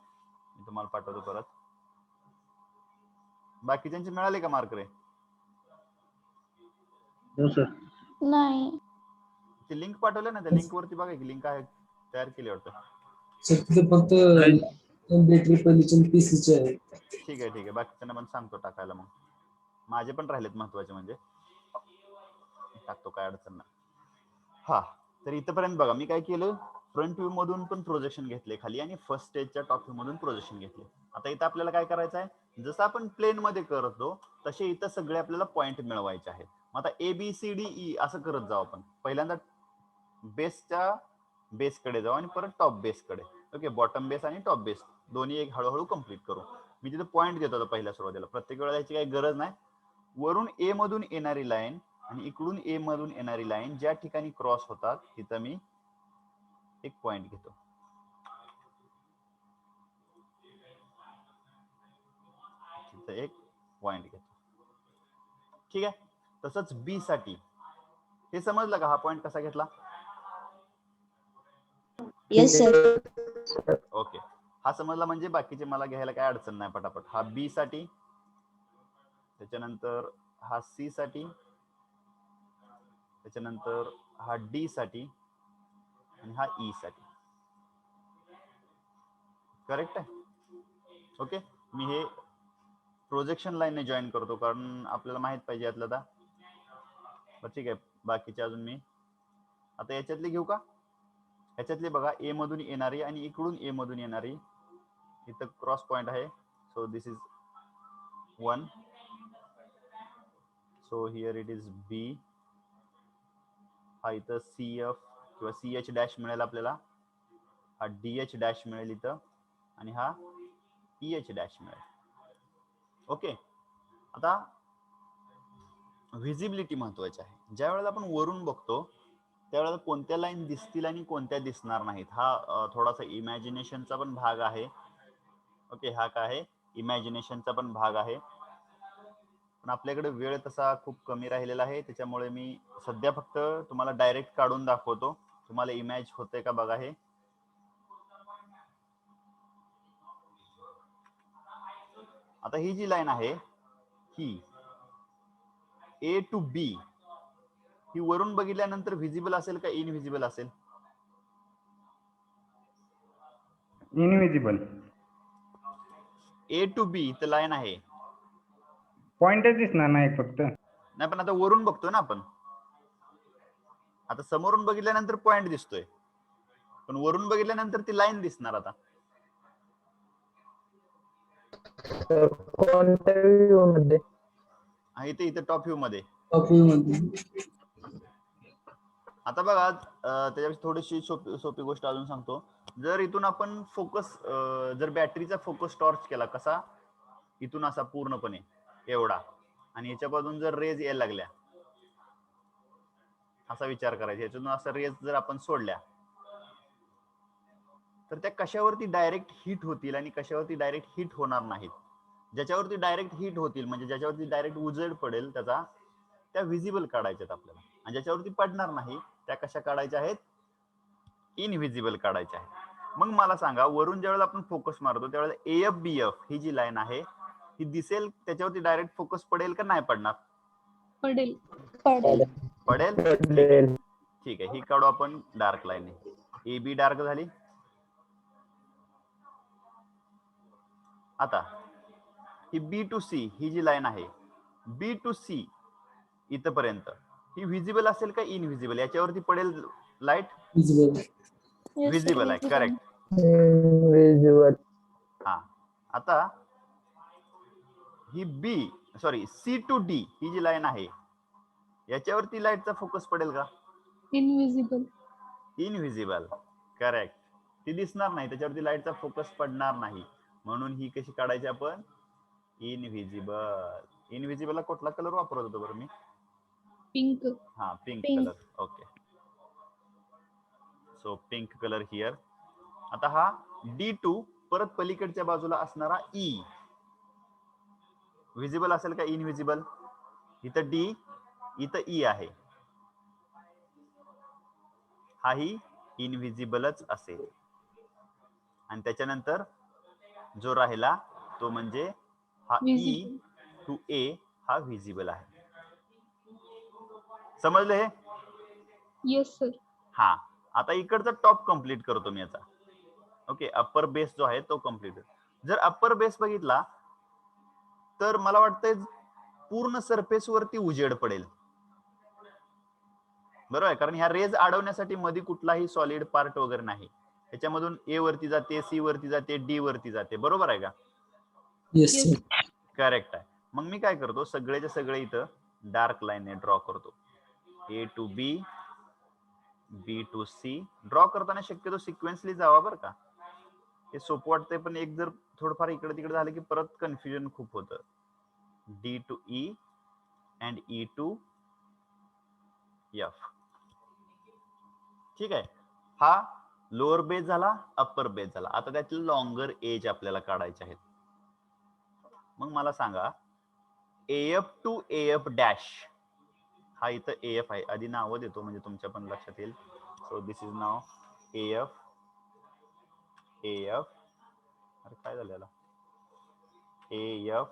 मी तुम्हाला पाठवतो परत. बाकीच्यांचे मिळाले का मार्क रे? हो सर. नाही. ती लिंक पाठवली ना, त्या लिंक वरती बघा की लिंक आहे, तयार केली वाटतं. सर तिथे फक्त बॅटरी पहिलीचे पीसीचे आहे. ठीक आहे, बाकीच्यांना पण सांगतो टाकायला. मग माझे पण राहिलेत महत्वाचे, म्हणजे टाकतो, काय अडचण नाही. हा, तर इथपर्यंत बघा मी काय केलं, फ्रंट व्ह्यू मधून पण प्रोजेक्शन घेतले खाली आणि फर्स्ट स्टेजच्या टॉप व्ह्यू मधून प्रोजेक्शन घेतले. आता इथं आपल्याला काय करायचं आहे, जसं आपण प्लेन मध्ये करतो तसे इथं सगळे आपल्याला पॉइंट मिळवायचे आहेत. मग आता ABCDE असं करत जाऊ आपण. पहिल्यांदा बेसच्या बेसकडे जाऊ आणि परत टॉप बेसकडे. ओके, बॉटम बेस आणि टॉप बेस दोन्ही एक हळूहळू कंप्लीट करू. मी तिथे पॉइंट देतो आता पहिल्या सुरुवातीला, प्रत्येक वेळेला याची काही गरज नाही. वरून A मधून येणारी लाईन आणि इकडून A मधून येणारी लाईन ज्या ठिकाणी क्रॉस होतात तिथं मी एक पॉइंट घेतो. तिथं एक पॉइंट घेतो. ठीक आहे, तसंच B साठी हे समजलं का, हा पॉइंट कसा घेतला? Yes sir. ओके, हा समजला म्हणजे बाकीचे मला घ्यायला काय अडचण नाही पटापट. हा B साठी, त्याच्यानंतर हा C साठी, त्याच्यानंतर हा D साठी आणि हा E साठी. करेक्ट आहे? ओके, मी हे प्रोजेक्शन लाईन ने जॉईन करतो कारण आपल्याला माहित पाहिजे यातलं. आता ठीक आहे, बाकीचे अजून मी आता याच्यातले घेऊ का? याच्यातले बघा, A मधून येणारी आणि इकडून A मधून येणारी इथं क्रॉस पॉइंट आहे. So this is 1. So here it is B. हा इथं CF किंवा CH डॅश मिळेल आपल्याला, हा DH डॅश मिळेल इथं आणि हा EH डॅश मिळेल. ओके, आता व्हिजिबिलिटी महत्वाची आहे. ज्या वेळेला आपण वरून बघतो त्यावेळेला कोणत्या लाईन दिसतील आणि कोणत्या दिसणार नाहीत, हा थोडासा इमॅजिनेशनचा पण भाग आहे. ओके, हा काय आहे, इमॅजिनेशनचा पण भाग आहे. पण आपल्याकडे वेळ तसा खूप कमी राहिलेला आहे, त्याच्यामुळे मी सध्या फक्त तुम्हाला डायरेक्ट काढून दाखवतो. तुम्हाला इमॅज होते का बघा. हे आता ही जी लाईन आहे ही ए टू बी, ही वरून बघितल्यानंतर व्हिजिबल असेल का इनव्हिजिबल असेल? इनविजिबल. ए टू बी इथं लाईन आहे, पॉइंटच दिसणार नाही फक्त. नाही पण आता वरून बघतोय ना आपण. आता समोरून बघितल्यानंतर पॉइंट दिसतोय, पण वरून बघितल्यानंतर ती लाईन दिसणार. आता तर कोणत्या व्ह्यू मध्ये? इथे इथे टॉप व्ह्यू मध्ये. टॉप व्ह्यू मध्ये. आता बघा, त्याच्यापेक्षा थोडीशी सोपी गोष्ट अजून सांगतो. जर इथून आपण फोकस, जर बॅटरीचा फोकस टॉर्च केला, कसा, इथून असा पूर्णपणे एवढा, आणि याच्यापासून जर रेज यायला लागल्या, असा विचार करायचा, याच्यातून असा रेज जर आपण सोडल्या, तर त्या कशावरती डायरेक्ट हिट होतील आणि कशावरती डायरेक्ट हिट होणार नाहीत. ज्याच्यावरती डायरेक्ट हिट होतील, म्हणजे ज्याच्यावरती डायरेक्ट उजेड पडेल त्याचा, त्या व्हिजिबल काढायच्यात आपल्याला. आणि ज्याच्यावरती पडणार नाही त्या कशा काढायच्या आहेत, इनव्हिजिबल काढायच्या आहेत. मग मला सांगा, वरून ज्यावेळेला आपण फोकस मारतो त्यावेळेला एफ बी एफ ही जी लाईन आहे ही दिसेल, त्याच्यावरती डायरेक्ट फोकस पडेल का नाही पडणार? पडेल. पडेल. पडेल. पडेल. ठीक आहे, ही काढू आपण dark line. A B dark झाली. आता ही बी टू सी ही जी लाईन आहे, बी टू सी इथपर्यंत ही व्हिजिबल असेल का इनव्हिजिबल? याच्यावरती पडेल light, visible. Yes, sir, visible आहे. visible. करेक्ट. इनविजिबल. हा, आता ही B sorry C to D ही जी लाईन आहे, याच्यावरती लाईटचा फोकस पडेल का? Invisible. इनव्हिजिबल. करेक्ट. ती दिसणार नाही, त्याच्यावरती लाईटचा फोकस पडणार नाही, म्हणून ही कशी काढायची आपण? इनव्हिजिबल. इनव्हिजिबलला कुठला कलर वापरत होतो बरं मी? Pink. हा, pink Pink. Colour. Okay, so pink colour here. आता हा D2 परत पलीकडच्या बाजूला असणारा E व्हिजिबल असेल का इनव्हिजिबल? इथं D, इथं E आहे, हाही इनव्हिजिबलच असेल. आणि त्याच्यानंतर जो राहिला तो म्हणजे हा E Visible. टू A हा व्हिजिबल आहे. समजलं हे? Yes, sir. हा, आता इकडचा टॉप कंप्लीट करतो मी याचा. ओके, अप्पर बेस जो आहे तो कंप्लीट. जर अप्पर बेस बघितला तर मला वाटतंय पूर्ण सरफेस वरती उजेड पडेल, बरोबर आहे, कारण ह्या रेज अडवण्यासाठी मध्ये कुठलाही सॉलिड पार्ट वगैरे नाही. त्याच्यामधून ए वरती जाते, सी वरती जाते, डी वरती जाते, बरोबर आहे का? Yes Yes. सर. करेक्ट आहे. मग मी काय करतो, सगळेच्या सगळे इथं डार्क लाईन ड्रॉ करतो. A to B, B to C draw करताना शक्यतो सिक्वेन्सली जावा बरं का. हे सोपं वाटतंय, पण एक जर थोडंफार इकडे तिकडे झालं की परत कन्फ्युजन खूप होतं. D to E and E to F. ठीक आहे, हा लोअर बेस झाला, अप्पर बेस झाला. आता त्यातले लॉंगर एज आपल्याला काढायचे आहेत. मग मला सांगा, एफ टू एफ डॅश, हा इथं एफ आहे, आधी नावं देतो म्हणजे तुमच्या पण लक्षात येईल. So this is now F, F, अरे काय झालं याला, F,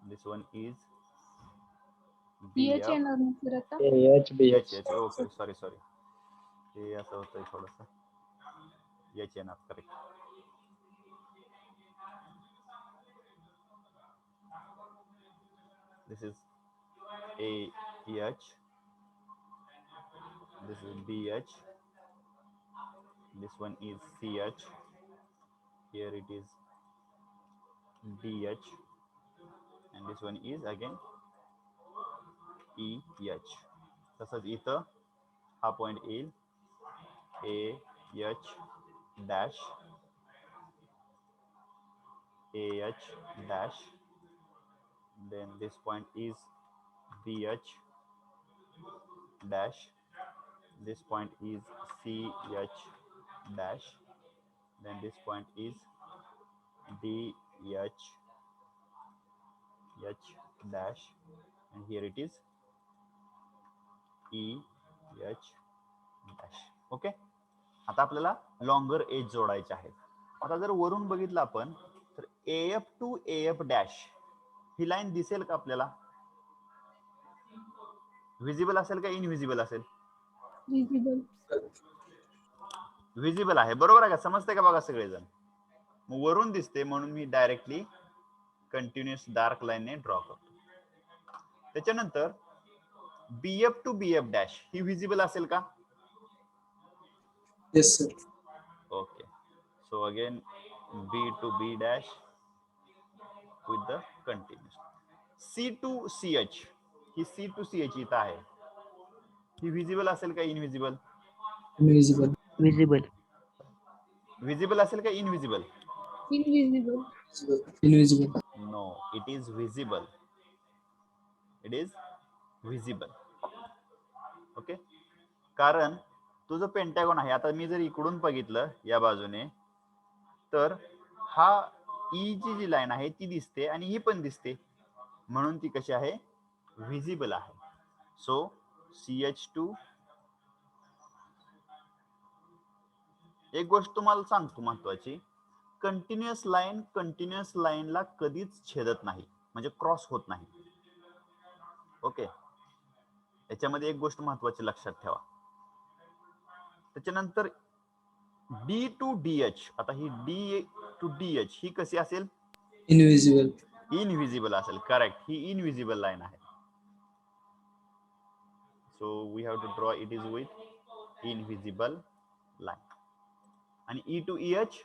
this one is PH येणार ना सर आता? एच बी एच. ओके, सॉरी सॉरी, हे असं होतंय थोडस, एच येणार. Correct. This is AH, this is BH, this one is CH, here it is DH, and this one is again EH. तसंच इथं हा पॉइंट येईल AH dash, AH dash, then this point is BH dash, this point is CH dash, then this point is DH H dash, and here it is EH dash. Okay, आता आपल्याला longer age जोडायचे आहेत. आता जर वरून बघितलं आपण तर AF टू AF डॅश ही लाईन दिसेल का आपल्याला? विजिबल असेल का इनविजिबल असेल? विजिबल. विजिबल आहे, बरोबर आहे का? समजते का बघा सगळेजण? मग वरून दिसते म्हणून मी डायरेक्टली कंटिन्युअस डार्क लाईनने ड्रॉ करतो. त्याच्यानंतर BF टू BF डॅश ही विजिबल असेल का? Yes sir. Okay, so again B to B dash with the continuous. C to CH he C to CH इथं आहे, ही विजिबल असेल का इनविजिबल? इनविजिबल. विजिबल. विजिबल असेल का invisible? Invisible. Invisible. No, it is visible. It is visible. Okay, कारण तो जो Pentagon आहे, आता मी जर इकडून बघितलं या बाजूने तर हा ई ची जी लाईन आहे ती दिसते आणि ही पण दिसते, म्हणून ती कशी आहे? विजिबल आहे. So CH2. एक गोष्ट तुम्हाला सांगतो महत्वाची, कंटिन्युअस लाईनला कधीच छेदत नाही, म्हणजे क्रॉस होत नाही. ओके, याच्यामध्ये एक गोष्ट महत्वाची लक्षात ठेवा. त्याच्यानंतर D टू DH, आता ही D टू DH ही कशी असेल? इनविजिबल. इनविजिबल असेल. करेक्ट, ही इनविजिबल लाईन आहे. So we have to draw it is with invisible line. आणि E to EH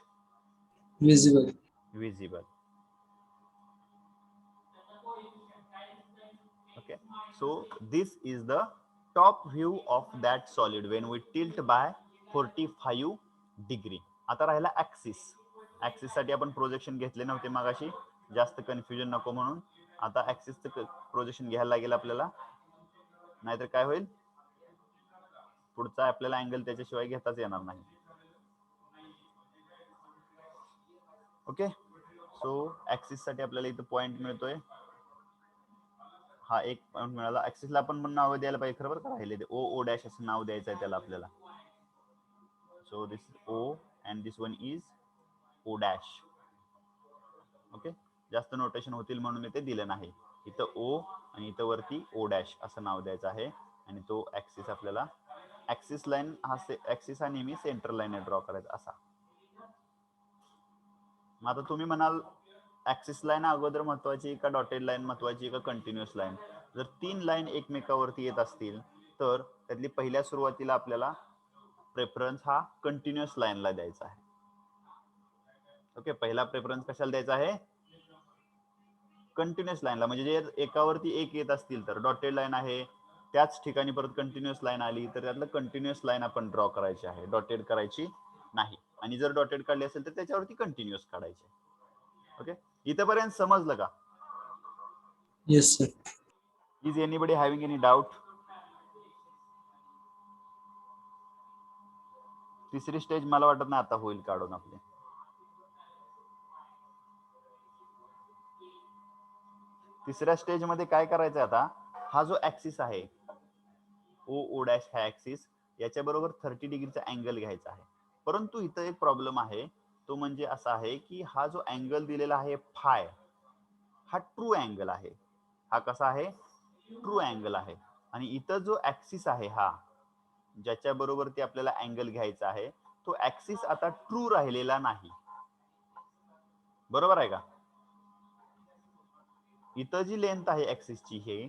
visible. Visible. Okay, so this is the top view of that solid when we tilt by 45 degree. आता राहिला axis. Axis साठी आपण projection घेतले नव्हते मगाशी, जास्त confusion नको म्हणून. आता ऍक्सिसचं प्रोजेक्शन घ्यायला लागेल आपल्याला, नाहीतर काय होईल, पुढचा आपल्याला अँगल त्याच्याशिवाय घेताच येणार नाही. ओके, सो ऍक्सिस साठी आपल्याला इथं पॉइंट मिळतोय. हा एक पॉइंट मिळाला. ऍक्सिसला आपण पण नाव द्यायला पाहिजे, खरं बरं का? राहिले ते O डॅश असं नाव द्यायचं आहे त्याला आपल्याला. So this is O and this one is O dash. Okay, जास्त नोटेशन होतील म्हणून मी ते दिलं नाही. इथं O आणि इथं वरती O डॅश असं नाव द्यायचं आहे. आणि तो ऍक्सिस आपल्याला, ऍक्सिस लाईन हा ऍक्सिस हा नेहमी सेंटर लाईन ड्रॉ करायचा असा. मग आता तुम्ही म्हणाल ऍक्सिस लाईन अगोदर महत्वाची का डॉटेड लाईन महत्वाची का कंटिन्युअस लाईन? जर तीन लाईन एकमेकावरती येत असतील तर त्यातली पहिल्या सुरुवातीला आपल्याला प्रेफरन्स हा कंटिन्युअस लाईनला द्यायचा आहे. ओके, पहिला प्रेफरन्स कशाला द्यायचा आहे? कंटिन्युअस लाईनला. म्हणजे जे एकावरती एक येत असतील तर डॉटेड लाईन आहे, त्याच ठिकाणी परत कंटिन्युअस लाईन आली तर त्यातलं कंटिन्युअस लाईन आपण ड्रॉ करायची आहे, डॉटेड करायची नाही. आणि जर डॉटेड काढली असेल तर त्याच्यावरती कंटिन्युअस काढायचे. ओके, इथपर्यंत समजलं का? Yes sir. Is anybody having any doubt? तिसरी स्टेज मला वाटत नाही आता होईल काढून आपली. तिसऱ्या स्टेज मध्ये काय करायचं आता, हा जो ऍक्सिस आहे O डॅश हा ऍक्सिस, याच्या बरोबर 30 डिग्रीचा अँगल घ्यायचा आहे. परंतु इथं एक प्रॉब्लेम आहे, तो म्हणजे असा आहे की हा जो अँगल दिलेला आहे फाय, हा ट्रू अँगल आहे. हा कसा आहे? ट्रू अँगल आहे. आणि इथं जो ऍक्सिस आहे हा, ज्याच्या बरोबर ते आपल्याला अँगल घ्यायचा आहे, तो ऍक्सिस आता ट्रू राहिलेला नाही. बरोबर आहे का? इथं जी लेंथ आहे ऍक्सिसची हे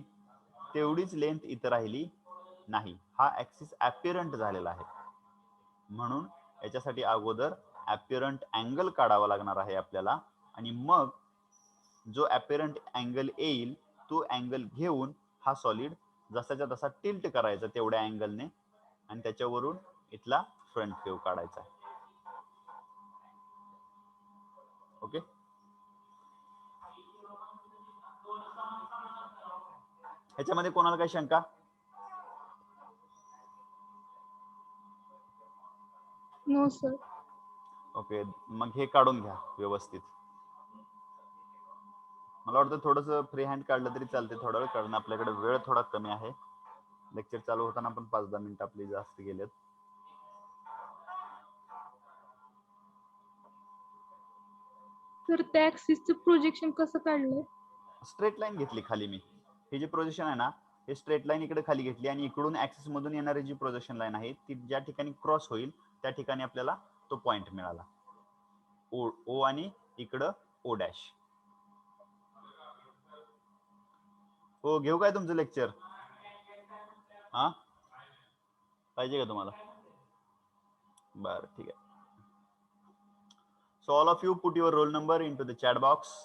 तेवढीच लेंथ इथं राहिली नाही. हा ऍक्सिस अपीरंट झालेला आहे. म्हणून याच्यासाठी अगोदर अपीरंट अँगल काढावा लागणार आहे आपल्याला. आणि मग जो अपीरंट अँगल येईल तो अँगल घेऊन हा सॉलिड जसाच्या तसा टिल्ट करायचा तेवढ्या अँगलने, आणि त्याच्यावरून इथला फ्रंट व्ह्यू काढायचा. ओके, ह्याच्यामध्ये कोणाला काही शंका? No sir. ओके, मग हे काढून घ्या व्यवस्थित. मला वाटतं थोडंसं फ्री हँड काढलं तरी चालते थोडा वेळ, कारण आपल्याकडे वेळ थोडा कमी आहे. लेक्चर चालू होताना पण 5-10 मिनिटं आपली जास्त गेलेत. तर त्या ऍक्सिसचं प्रोजेक्शन कसं काढलंय? स्ट्रेट लाईन घेतली खाली मी. ही जी प्रोजेक्शन आहे ना, हे स्ट्रेट लाईन इकडे खाली घेतली आणि इकडून ऍक्सिस मधून येणारी जी प्रोजेक्शन लाईन आहे ती ज्या ठिकाणी क्रॉस होईल त्या ठिकाणी आपल्याला तो पॉइंट मिळाला. ओ आणि इकडं ओ डॅश. हो, घेऊ काय तुमचं लेक्चर? हा, पाहिजे का तुम्हाला? बरं, ठीक आहे. So all of you put your roll number into the chat box.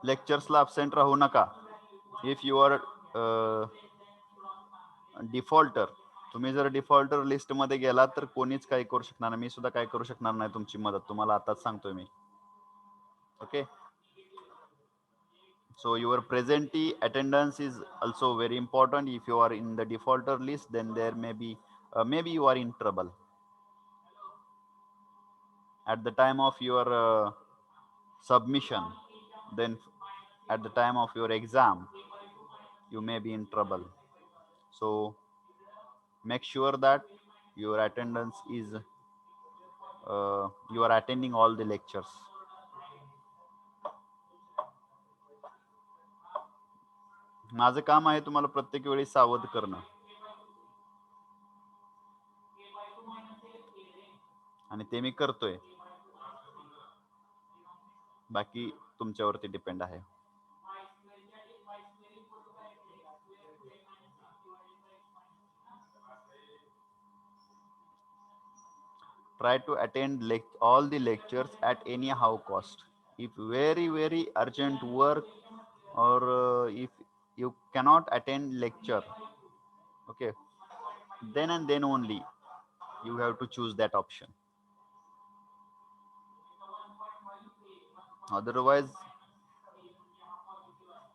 लेक्चर्सला अब्सेंट राहू नका. इफ यू आर डिफॉल्टर, तुम्ही जर डिफॉल्टर लिस्ट मध्ये गेलात तर कोणीच काही करू शकणार नाही. मी सुद्धा काय करू शकणार नाही तुमची मदत. तुम्हाला आताच सांगतोय मी. Okay. So your presentee attendance is also very important. If you are in the defaulter list, then there may be maybe you are in trouble at the time of your submission. Then at the time of your exam, you may be in trouble. So make sure that your attendance is you are attending all the lectures. माझं काम आहे तुम्हाला प्रत्येक वेळी सावध करणं आणि ते मी करतोय. बाकी तुमच्यावरती डिपेंड आहे. Try to attend all the lectures at any how cost. If very urgent work or if you cannot attend lecture, okay, then and then only you have to choose that option. Otherwise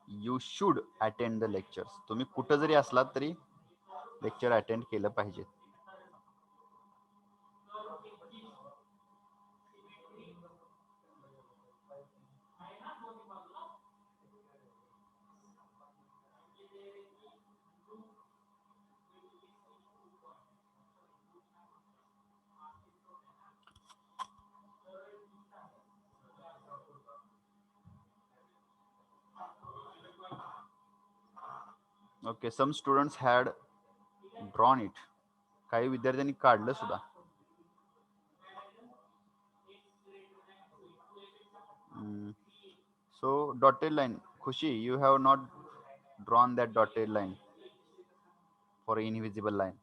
you should attend the lectures. तुम्ही कुठं जरी असलात तरी lecture attend केलं पाहिजे. Okay, some students had drawn it. काही विद्यार्थ्यांनी काढलं सुद्धा. So dotted line, Khushi, you have not drawn that dotted line for invisible line.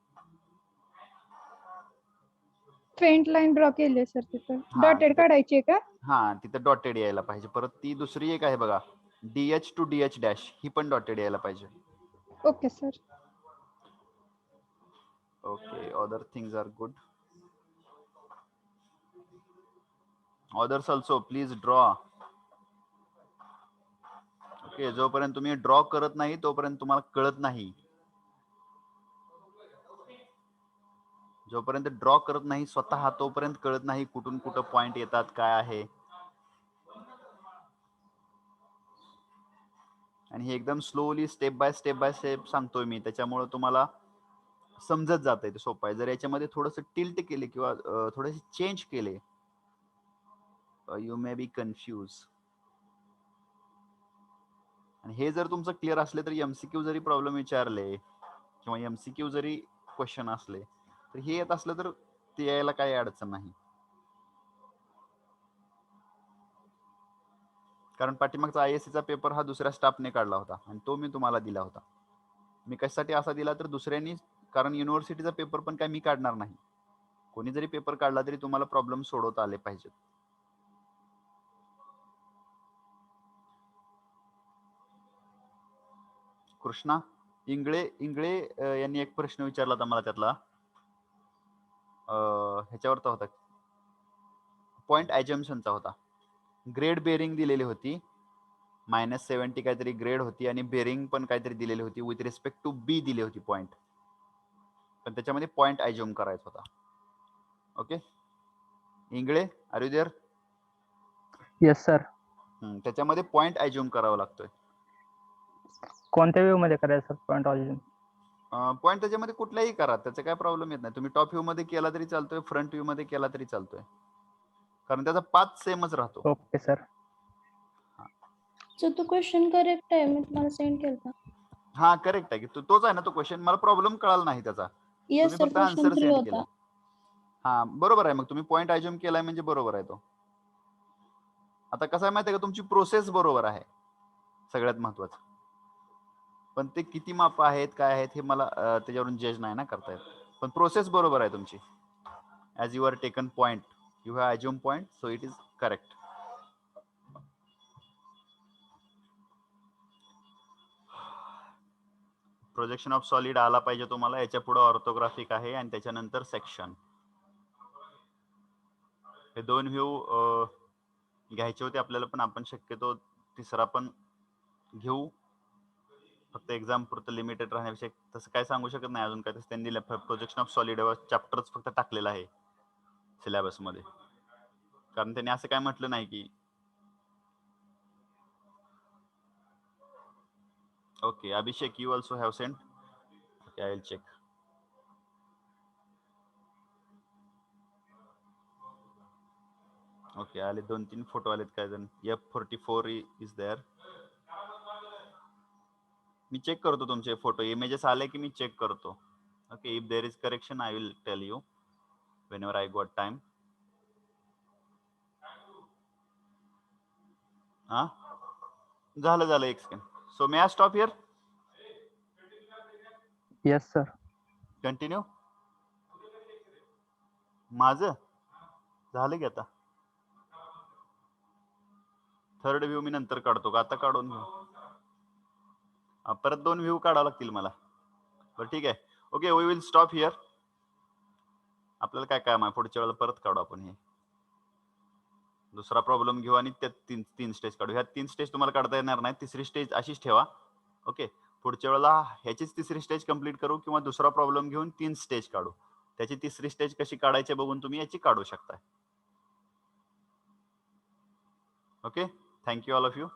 Faint line draw केली सर तिथं. हा, डॉटेड काढायची का? हा, तिथं डॉटेड यायला पाहिजे. परत ती दुसरी एक आहे बघा, DH to DH डॅश, ही पण डॉटेड यायला पाहिजे. Okay sir. Okay, other things are good. Others also please draw. Okay, जोपर्यंत तुम्ही ड्रॉ करत नाही तोपर्यंत तुम्हाला कळत नाही. जोपर्यंत ड्रॉ करत नाही स्वतः तोपर्यंत कळत नाही कुठून कुठं पॉइंट येतात काय आहे. आणि हे एकदम स्लोली स्टेप बाय स्टेप सांगतोय मी, त्याच्यामुळे तुम्हाला समजत जात आहे, सोपं आहे. जर याच्यामध्ये थोडस टिल्ट केले किंवा थोडेसे चेंज केले, यू मे बी कन्फ्यूज. आणि हे जर तुमचं क्लिअर असले तर एमसीक्यू जरी प्रॉब्लेम विचारले किंवा एमसीक्यू जरी क्वेश्चन असले तर हे येत असलं तर ते यायला काही अडचण नाही. कारण पाठीमागचा ISC चा पेपर हा दुसऱ्या स्टाफने काढला होता आणि तो मी तुम्हाला दिला होता. मी कशासाठी असा दिला तर दुसऱ्यांनी, कारण युनिव्हर्सिटीचा पेपर पण काय मी काढणार नाही. कोणी जरी पेपर काढला तरी तुम्हाला प्रॉब्लेम सोडवता आले पाहिजेत. कृष्णा इंगळे यांनी एक प्रश्न विचारला होता मला, त्यातला ह्याच्यावरचा होता, पॉइंट ॲजम्पशनचा होता. ग्रेड बेरिंग दिलेली होती, -70 काहीतरी ग्रेड होती आणि बेरिंग पण काहीतरी दिलेली होती, विथ रिस्पेक्ट टू बी दिली होती पॉइंट, पण त्याच्यामध्ये पॉइंट ॲज्युम करायचा होता. Okay Ingale, are you there? Yes sir. त्याच्यामध्ये पॉइंट ॲज्युम करावा लागतोय. कोणत्या व्ह्यू मध्ये करायचं सर पॉईंट ऑरिजिन? पॉइंट त्याच्यामध्ये कुठलाही करा, त्याचा काय प्रॉब्लेम येत नाही. तुम्ही टॉप व्ह्यू मध्ये केला तरी चालतोय, फ्रंट व्ह्यू मध्ये केला तरी चालतोय, कारण त्याचा पाथ सेमच राहतो. Okay sir. सर तो क्वेश्चन करेक्ट आहे, मी तुम्हाला सेंड केलता. हा करेक्ट आहे की तोच आहे ना तो क्वेश्चन. मला प्रॉब्लेम कळाला नाही त्याचा, येस तुम्ही सर, फक्त क्वेश्चन आन्सर 3 सेंड होता. केला. हा बरोबर आहे, मग तुम्ही पॉइंट ॲज्युम केलाय म्हणजे बरोबर आहे तो. आता कसं आहे माहिती आहे का, तुमची प्रोसेस बरोबर आहे सगळ्यात महत्वाचं, पण ते किती माप आहेत काय आहेत हे मला त्याच्यावरून जज नाही ना करता येत. पण प्रोसेस बरोबर आहे तुमची. As you are taken point, you have assume point, so it is correct. Projection of solid आला पाहिजे तुम्हाला. याच्या पुढे ऑर्थोग्राफिक आहे आणि त्याच्यानंतर सेक्शन. हे दोन व्ह्यू घ्यायचे होते आपल्याला, पण आपण शक्यतो तिसरा पण घेऊ. फक्त एक्झाम पुरतं लिमिटेड राहण्याविषयी तसं काय सांगू शकत नाही अजून. काय तसं त्यांनी प्रोजेक्शन ऑफ सॉलिड चॅप्टरच फक्त टाकलेला आहे सिलेबस मध्ये, कारण त्यांनी असं काय म्हटलं नाही की. Okay Abhishek, you also have send. Okay I will check. Okay आले 2-3 फोटो आलेत काय जण. F44 is there. Me check करतो तुमचे फोटो, इमेजेस आले की मी चेक करतो. Okay, if there is correction I will tell you whenever I got time. हा झालं एक second. So may I stop here? Yes sir. Continue. माझं झालं की आता. थर्ड व्ह्यू मी नंतर काढतो का आता काढून घेऊ? परत 2 व्ह्यू काढावं लागतील मला. बरं ठीक आहे. Okay we will stop here. आपल्याला काय काम आहे पुढच्या वेळेला परत काढू आपण. हे दुसरा प्रॉब्लेम घेऊ आणि त्यात तीन स्टेज काढू. ह्या 3 स्टेज तुम्हाला काढता येणार नाही, तिसरी स्टेज अशीच ठेवा. ओके पुढच्या वेळेला ह्याचीच तिसरी स्टेज कंप्लीट करू किंवा दुसरा प्रॉब्लेम घेऊन 3 स्टेज काढू. त्याची तिसरी स्टेज कशी काढायची बघून तुम्ही याची काढू शकता. Okay thank you all of you.